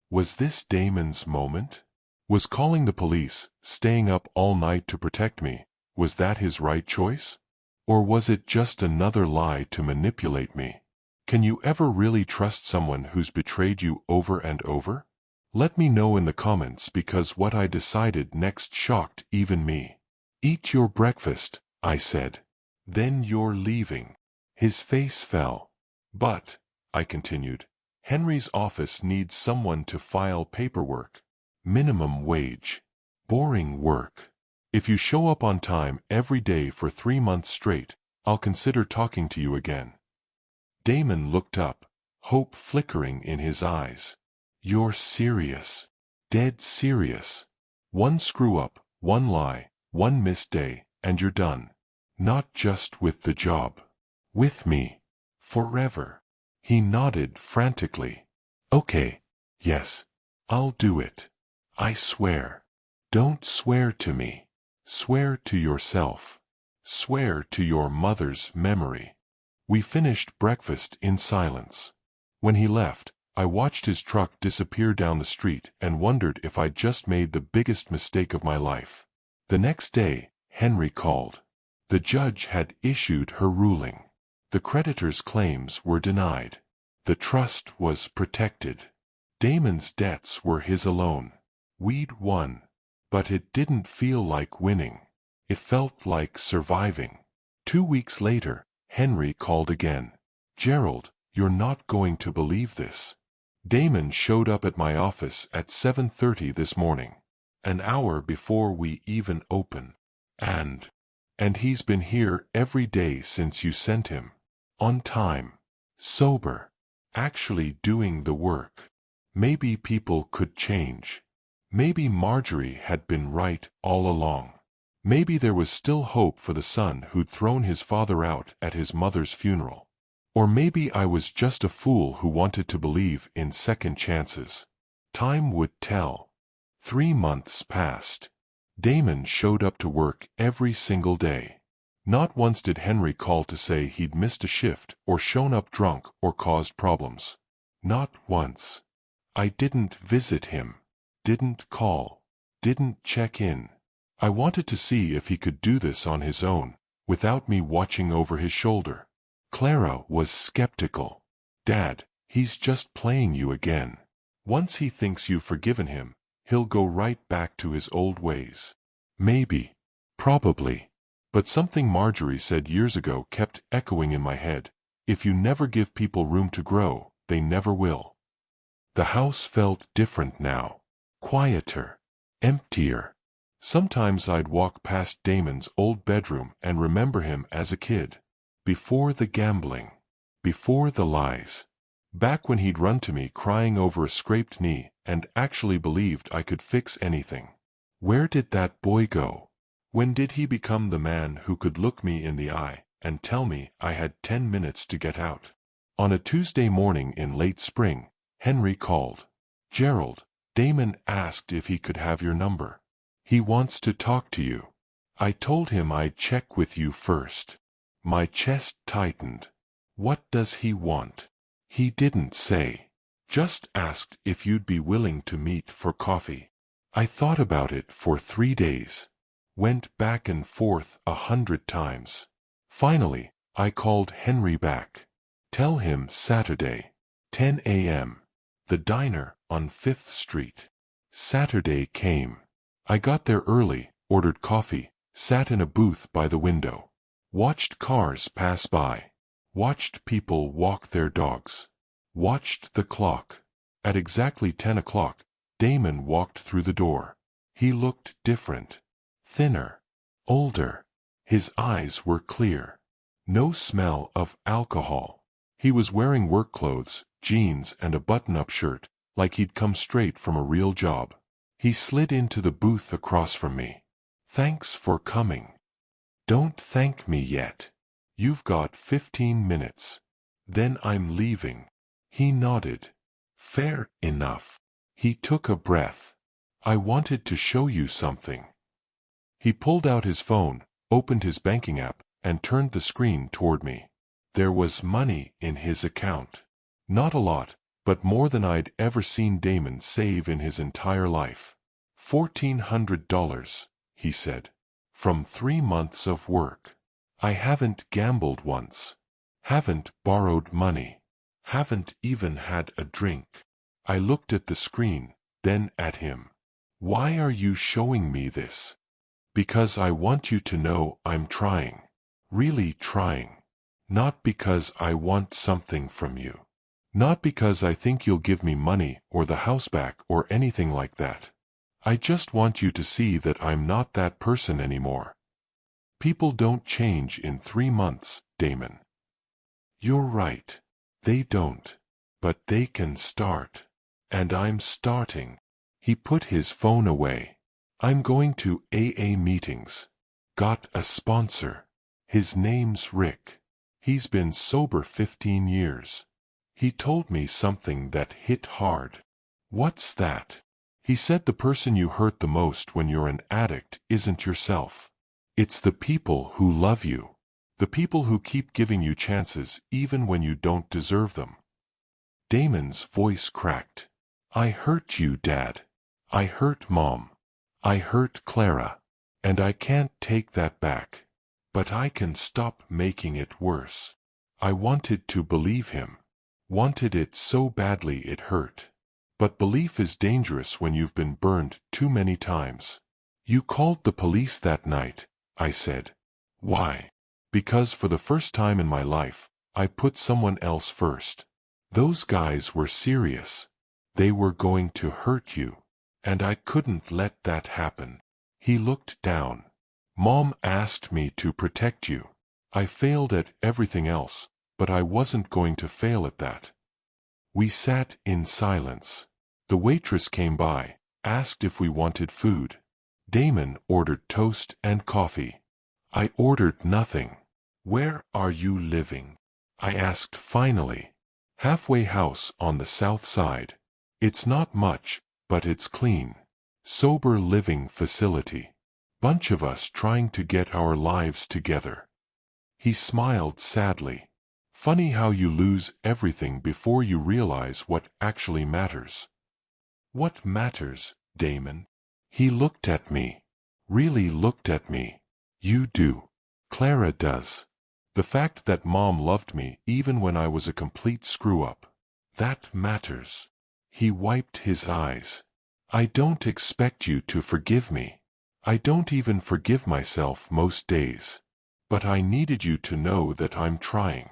Was this Damon's moment? Was calling the police, staying up all night to protect me, was that his right choice? Or was it just another lie to manipulate me? Can you ever really trust someone who's betrayed you over and over? Let me know in the comments, because what I decided next shocked even me. "Eat your breakfast," I said. "Then you're leaving." His face fell. "But," I continued, "Henry's office needs someone to file paperwork. Minimum wage. Boring work. If you show up on time every day for 3 months straight, I'll consider talking to you again." Damon looked up, hope flickering in his eyes. "You're serious. Dead serious. One screw-up, one lie, one missed day, and you're done. Not just with the job. With me. Forever." He nodded frantically. "Okay. Yes. I'll do it. I swear." "Don't swear to me. Swear to yourself. Swear to your mother's memory." We finished breakfast in silence. When he left, I watched his truck disappear down the street and wondered if I'd just made the biggest mistake of my life. The next day, Henry called. The judge had issued her ruling. The creditor's claims were denied. The trust was protected. Damon's debts were his alone. We'd won. But it didn't feel like winning. It felt like surviving. 2 weeks later, Henry called again. "Gerald, you're not going to believe this. Damon showed up at my office at 7:30 this morning. An hour before we even open. And he's been here every day since you sent him. On time. Sober. Actually doing the work. Maybe people could change. Maybe Marjorie had been right all along. Maybe there was still hope for the son who'd thrown his father out at his mother's funeral. Or maybe I was just a fool who wanted to believe in second chances. Time would tell. 3 months passed. Damon showed up to work every single day. Not once did Henry call to say he'd missed a shift or shown up drunk or caused problems. Not once. I didn't visit him. Didn't call. Didn't check in. I wanted to see if he could do this on his own, without me watching over his shoulder. Clara was skeptical. "Dad, he's just playing you again. Once he thinks you've forgiven him, he'll go right back to his old ways." Maybe. Probably. But something Marjorie said years ago kept echoing in my head. If you never give people room to grow, they never will. The house felt different now. Quieter. Emptier. Sometimes I'd walk past Damon's old bedroom and remember him as a kid. Before the gambling. Before the lies. Back when he'd run to me crying over a scraped knee and actually believed I could fix anything. Where did that boy go? When did he become the man who could look me in the eye and tell me I had 10 minutes to get out? On a Tuesday morning in late spring, Henry called. "Gerald, Damon asked if he could have your number. He wants to talk to you." I told him I'd check with you first. My chest tightened. What does he want? He didn't say. Just asked if you'd be willing to meet for coffee. I thought about it for 3 days. Went back and forth 100 times. Finally, I called Henry back. "Tell him Saturday. 10 a.m. The diner on 5th Street. Saturday came. I got there early, ordered coffee, sat in a booth by the window. Watched cars pass by. Watched people walk their dogs. Watched the clock. At exactly 10 o'clock, Damon walked through the door. He looked different. Thinner. Older. His eyes were clear. No smell of alcohol. He was wearing work clothes, jeans and a button-up shirt, like he'd come straight from a real job. He slid into the booth across from me. "Thanks for coming." "Don't thank me yet. You've got 15 minutes. Then I'm leaving." He nodded. "Fair enough." He took a breath. "I wanted to show you something." He pulled out his phone, opened his banking app, and turned the screen toward me. There was money in his account. Not a lot, but more than I'd ever seen Damon save in his entire life. $1,400, he said. From 3 months of work. I haven't gambled once. Haven't borrowed money. Haven't even had a drink. I looked at the screen, then at him. "Why are you showing me this?" "Because I want you to know I'm trying. Really trying. Not because I want something from you. Not because I think you'll give me money or the house back or anything like that. I just want you to see that I'm not that person anymore. People don't change in 3 months, Damon." "You're right. They don't. But they can start. And I'm starting." He put his phone away. "I'm going to AA meetings. Got a sponsor. His name's Rick. He's been sober 15 years. He told me something that hit hard." "What's that?" He said the person you hurt the most when you're an addict isn't yourself. It's the people who love you. The people who keep giving you chances even when you don't deserve them. Damon's voice cracked. I hurt you, Dad. I hurt Mom. I hurt Clara. And I can't take that back. But I can stop making it worse. I wanted to believe him. Wanted it so badly it hurt. But belief is dangerous when you've been burned too many times. You called the police that night, I said. Why? Because for the first time in my life, I put someone else first. Those guys were serious. They were going to hurt you. And I couldn't let that happen. He looked down. Mom asked me to protect you. I failed at everything else, but I wasn't going to fail at that. We sat in silence. The waitress came by, asked if we wanted food. Damon ordered toast and coffee. I ordered nothing. Where are you living? I asked finally. Halfway house on the south side. It's not much, but it's clean. Sober living facility. Bunch of us trying to get our lives together. He smiled sadly. Funny how you lose everything before you realize what actually matters. What matters, Damon? He looked at me. Really looked at me. You do. Clara does. The fact that Mom loved me even when I was a complete screw-up. That matters. He wiped his eyes. I don't expect you to forgive me. I don't even forgive myself most days. But I needed you to know that I'm trying.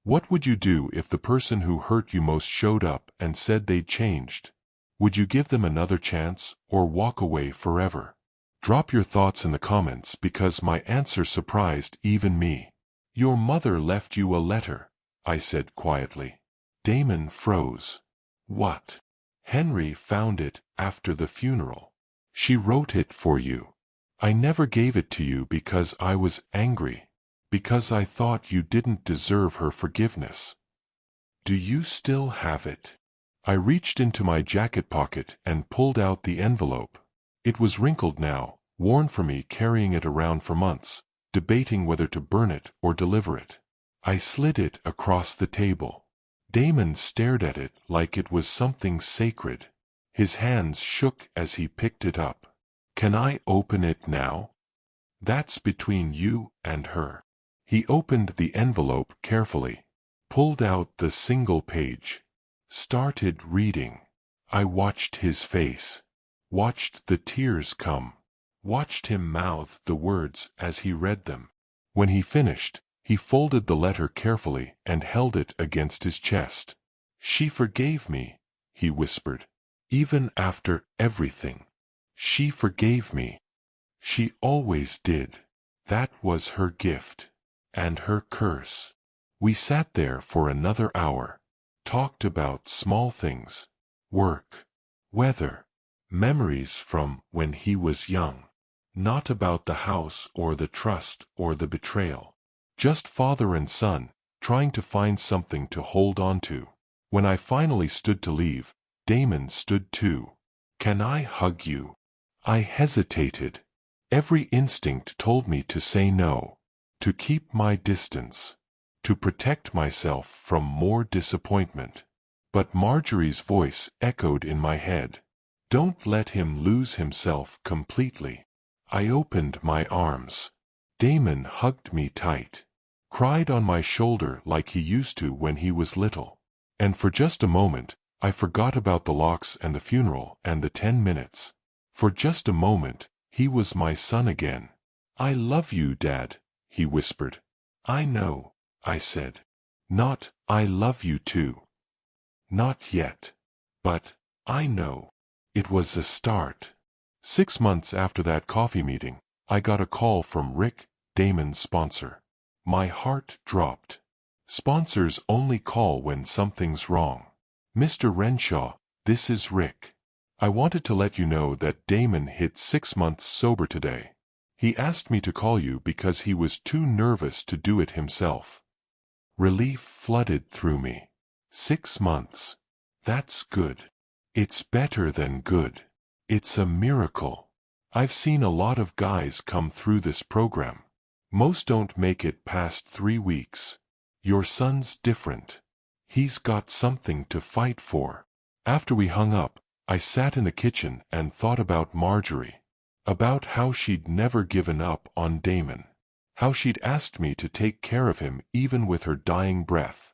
What would you do if the person who hurt you most showed up and said they'd changed? Would you give them another chance or walk away forever? Drop your thoughts in the comments because my answer surprised even me. Your mother left you a letter, I said quietly. Damon froze. What? Henry found it after the funeral. She wrote it for you. I never gave it to you because I was angry. Because I thought you didn't deserve her forgiveness. Do you still have it? I reached into my jacket pocket and pulled out the envelope. It was wrinkled now, worn for me carrying it around for months, debating whether to burn it or deliver it. I slid it across the table. Damon stared at it like it was something sacred. His hands shook as he picked it up. Can I open it now? That's between you and her. He opened the envelope carefully, pulled out the single page, started reading. I watched his face, watched the tears come, watched him mouth the words as he read them. When he finished, he folded the letter carefully and held it against his chest. She forgave me, he whispered. Even after everything. She forgave me. She always did. That was her gift. And her curse. We sat there for another hour. Talked about small things. Work. Weather. Memories from when he was young. Not about the house or the trust or the betrayal. Just father and son, trying to find something to hold on to. When I finally stood to leave, Damon stood too. Can I hug you? I hesitated. Every instinct told me to say no. To keep my distance. To protect myself from more disappointment. But Marjorie's voice echoed in my head. Don't let him lose himself completely. I opened my arms. Damon hugged me tight. Cried on my shoulder like he used to when he was little. And for just a moment, I forgot about the locks and the funeral and the 10 minutes. For just a moment, he was my son again. I love you, Dad, he whispered. I know, I said. Not, I love you too. Not yet. But, I know. It was a start. 6 months after that coffee meeting, I got a call from Rick, Damon's sponsor. My heart dropped. Sponsors only call when something's wrong. Mr. Renshaw, this is Rick. I wanted to let you know that Damon hit 6 months sober today. He asked me to call you because he was too nervous to do it himself. Relief flooded through me. 6 months. That's good. It's better than good. It's a miracle. I've seen a lot of guys come through this program. Most don't make it past 3 weeks. Your son's different. He's got something to fight for. After we hung up, I sat in the kitchen and thought about Marjorie. About how she'd never given up on Damon. How she'd asked me to take care of him even with her dying breath.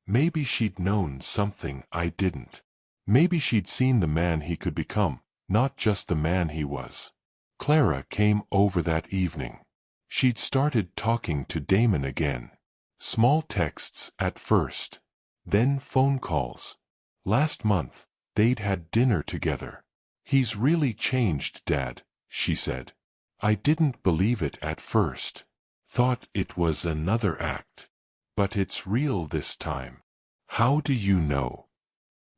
Maybe she'd known something I didn't. Maybe she'd seen the man he could become, not just the man he was. Clara came over that evening. She'd started talking to Damon again. Small texts at first. Then phone calls. Last month, they'd had dinner together. "He's really changed, Dad," she said. I didn't believe it at first. Thought it was another act. But it's real this time. How do you know?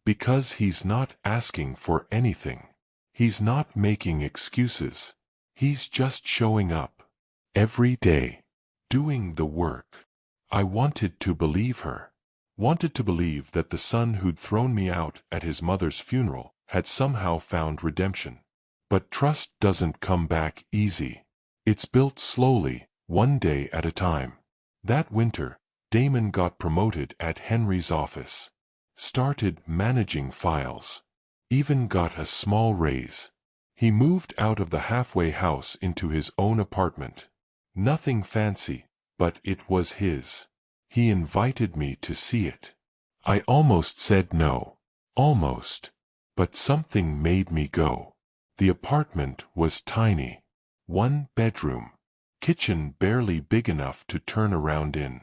Because he's not asking for anything. He's not making excuses. He's just showing up. Every day. Doing the work. I wanted to believe her. Wanted to believe that the son who'd thrown me out at his mother's funeral had somehow found redemption. But trust doesn't come back easy. It's built slowly, one day at a time. That winter, Damon got promoted at Henry's office. Started managing files. Even got a small raise. He moved out of the halfway house into his own apartment. Nothing fancy, but it was his. He invited me to see it. I almost said no. Almost. But something made me go. The apartment was tiny. 1 bedroom. Kitchen barely big enough to turn around in.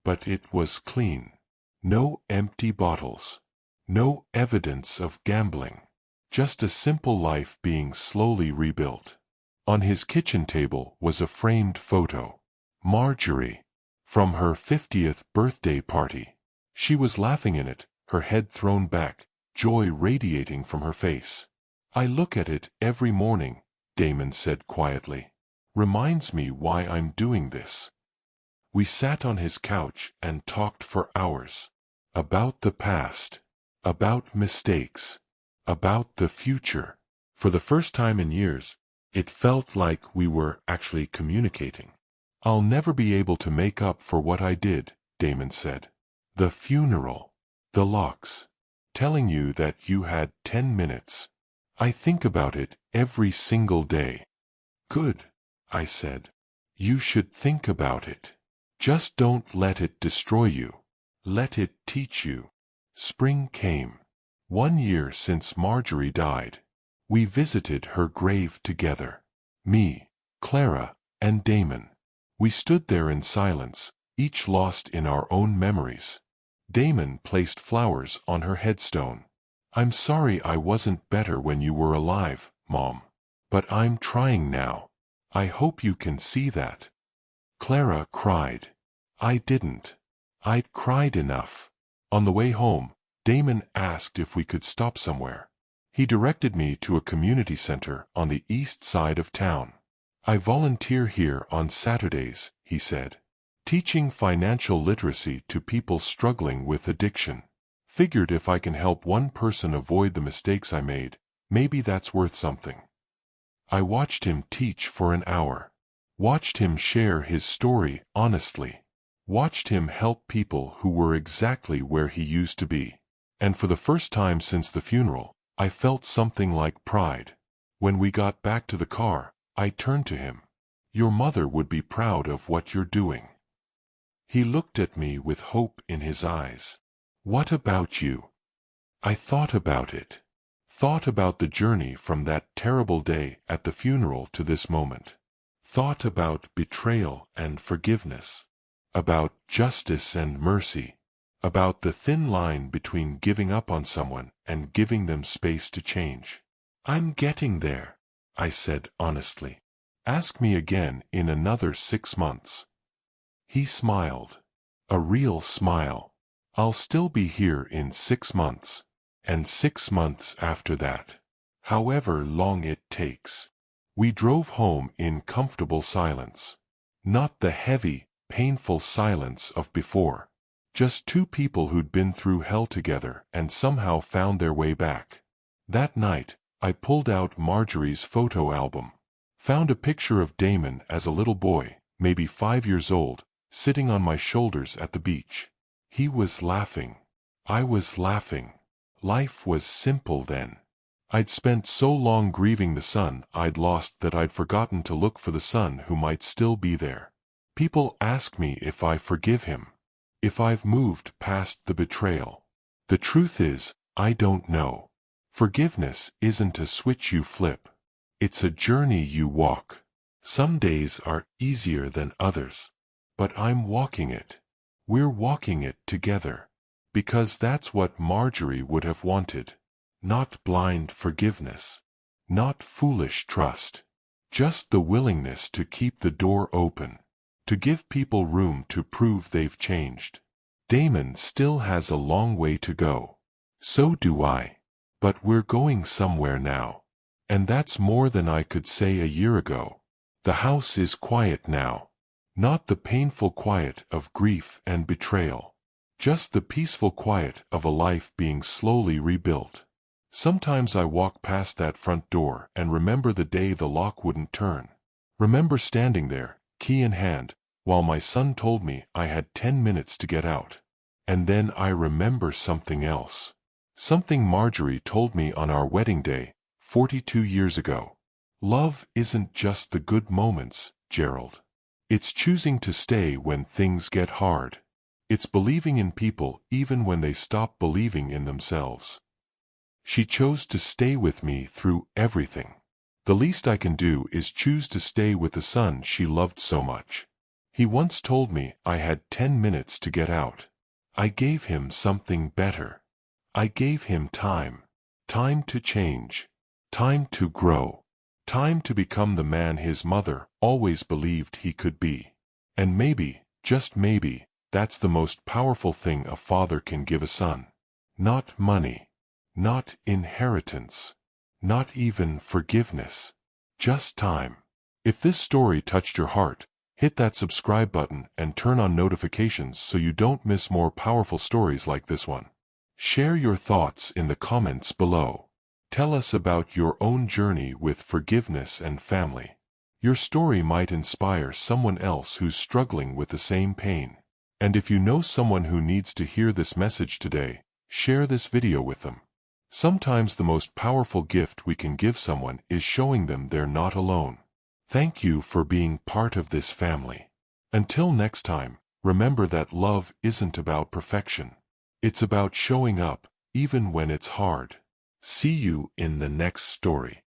But it was clean. No empty bottles. No evidence of gambling. Just a simple life being slowly rebuilt. On his kitchen table was a framed photo. Marjorie. From her 50th birthday party. She was laughing in it, her head thrown back, joy radiating from her face. "I look at it every morning," Damon said quietly. "Reminds me why I'm doing this." We sat on his couch and talked for hours. About the past. About mistakes. About the future. For the first time in years, it felt like we were actually communicating. "I'll never be able to make up for what I did," Damon said. "The funeral. The locks. Telling you that you had 10 minutes. I think about it every single day." "Good," I said. "You should think about it. Just don't let it destroy you. Let it teach you." Spring came. 1 year since Marjorie died. We visited her grave together. Me, Clara, and Damon. We stood there in silence, each lost in our own memories. Damon placed flowers on her headstone. "I'm sorry I wasn't better when you were alive, Mom. But I'm trying now. I hope you can see that." Clara cried. I didn't. I'd cried enough. On the way home, Damon asked if we could stop somewhere. He directed me to a community center on the east side of town. "I volunteer here on Saturdays," he said. "Teaching financial literacy to people struggling with addiction. Figured if I can help one person avoid the mistakes I made, maybe that's worth something." I watched him teach for an hour. Watched him share his story honestly. Watched him help people who were exactly where he used to be. And for the first time since the funeral, I felt something like pride. When we got back to the car, I turned to him. "Your mother would be proud of what you're doing." He looked at me with hope in his eyes. "What about you?" I thought about it. Thought about the journey from that terrible day at the funeral to this moment. Thought about betrayal and forgiveness. About justice and mercy. About the thin line between giving up on someone and giving them space to change. "I'm getting there," I said honestly. "Ask me again in another 6 months." He smiled. A real smile. "I'll still be here in 6 months. And 6 months after that. However long it takes." We drove home in comfortable silence. Not the heavy, painful silence of before. Just two people who'd been through hell together and somehow found their way back. That night, I pulled out Marjorie's photo album. Found a picture of Damon as a little boy, maybe 5 years old, sitting on my shoulders at the beach. He was laughing. I was laughing. Life was simple then. I'd spent so long grieving the son I'd lost that I'd forgotten to look for the son who might still be there. People ask me if I forgive him, if I've moved past the betrayal. The truth is, I don't know. Forgiveness isn't a switch you flip. It's a journey you walk. Some days are easier than others. But I'm walking it. We're walking it together. Because that's what Marjorie would have wanted. Not blind forgiveness. Not foolish trust. Just the willingness to keep the door open. To give people room to prove they've changed. Damon still has a long way to go. So do I. But we're going somewhere now. And that's more than I could say a year ago. The house is quiet now. Not the painful quiet of grief and betrayal. Just the peaceful quiet of a life being slowly rebuilt. Sometimes I walk past that front door and remember the day the lock wouldn't turn. Remember standing there, key in hand, while my son told me I had 10 minutes to get out. And then I remember something else. Something Marjorie told me on our wedding day, 42 years ago. Love isn't just the good moments, Gerald. It's choosing to stay when things get hard. It's believing in people even when they stop believing in themselves. She chose to stay with me through everything. The least I can do is choose to stay with the son she loved so much. He once told me I had 10 minutes to get out. I gave him something better. I gave him time. Time to change. Time to grow. Time to become the man his mother always believed he could be. And maybe, just maybe, that's the most powerful thing a father can give a son. Not money. Not inheritance. Not even forgiveness. Just time. If this story touched your heart, hit that subscribe button and turn on notifications so you don't miss more powerful stories like this one. Share your thoughts in the comments below. Tell us about your own journey with forgiveness and family. Your story might inspire someone else who's struggling with the same pain. And if you know someone who needs to hear this message today, share this video with them. Sometimes the most powerful gift we can give someone is showing them they're not alone. Thank you for being part of this family. Until next time, remember that love isn't about perfection. It's about showing up, even when it's hard. See you in the next story.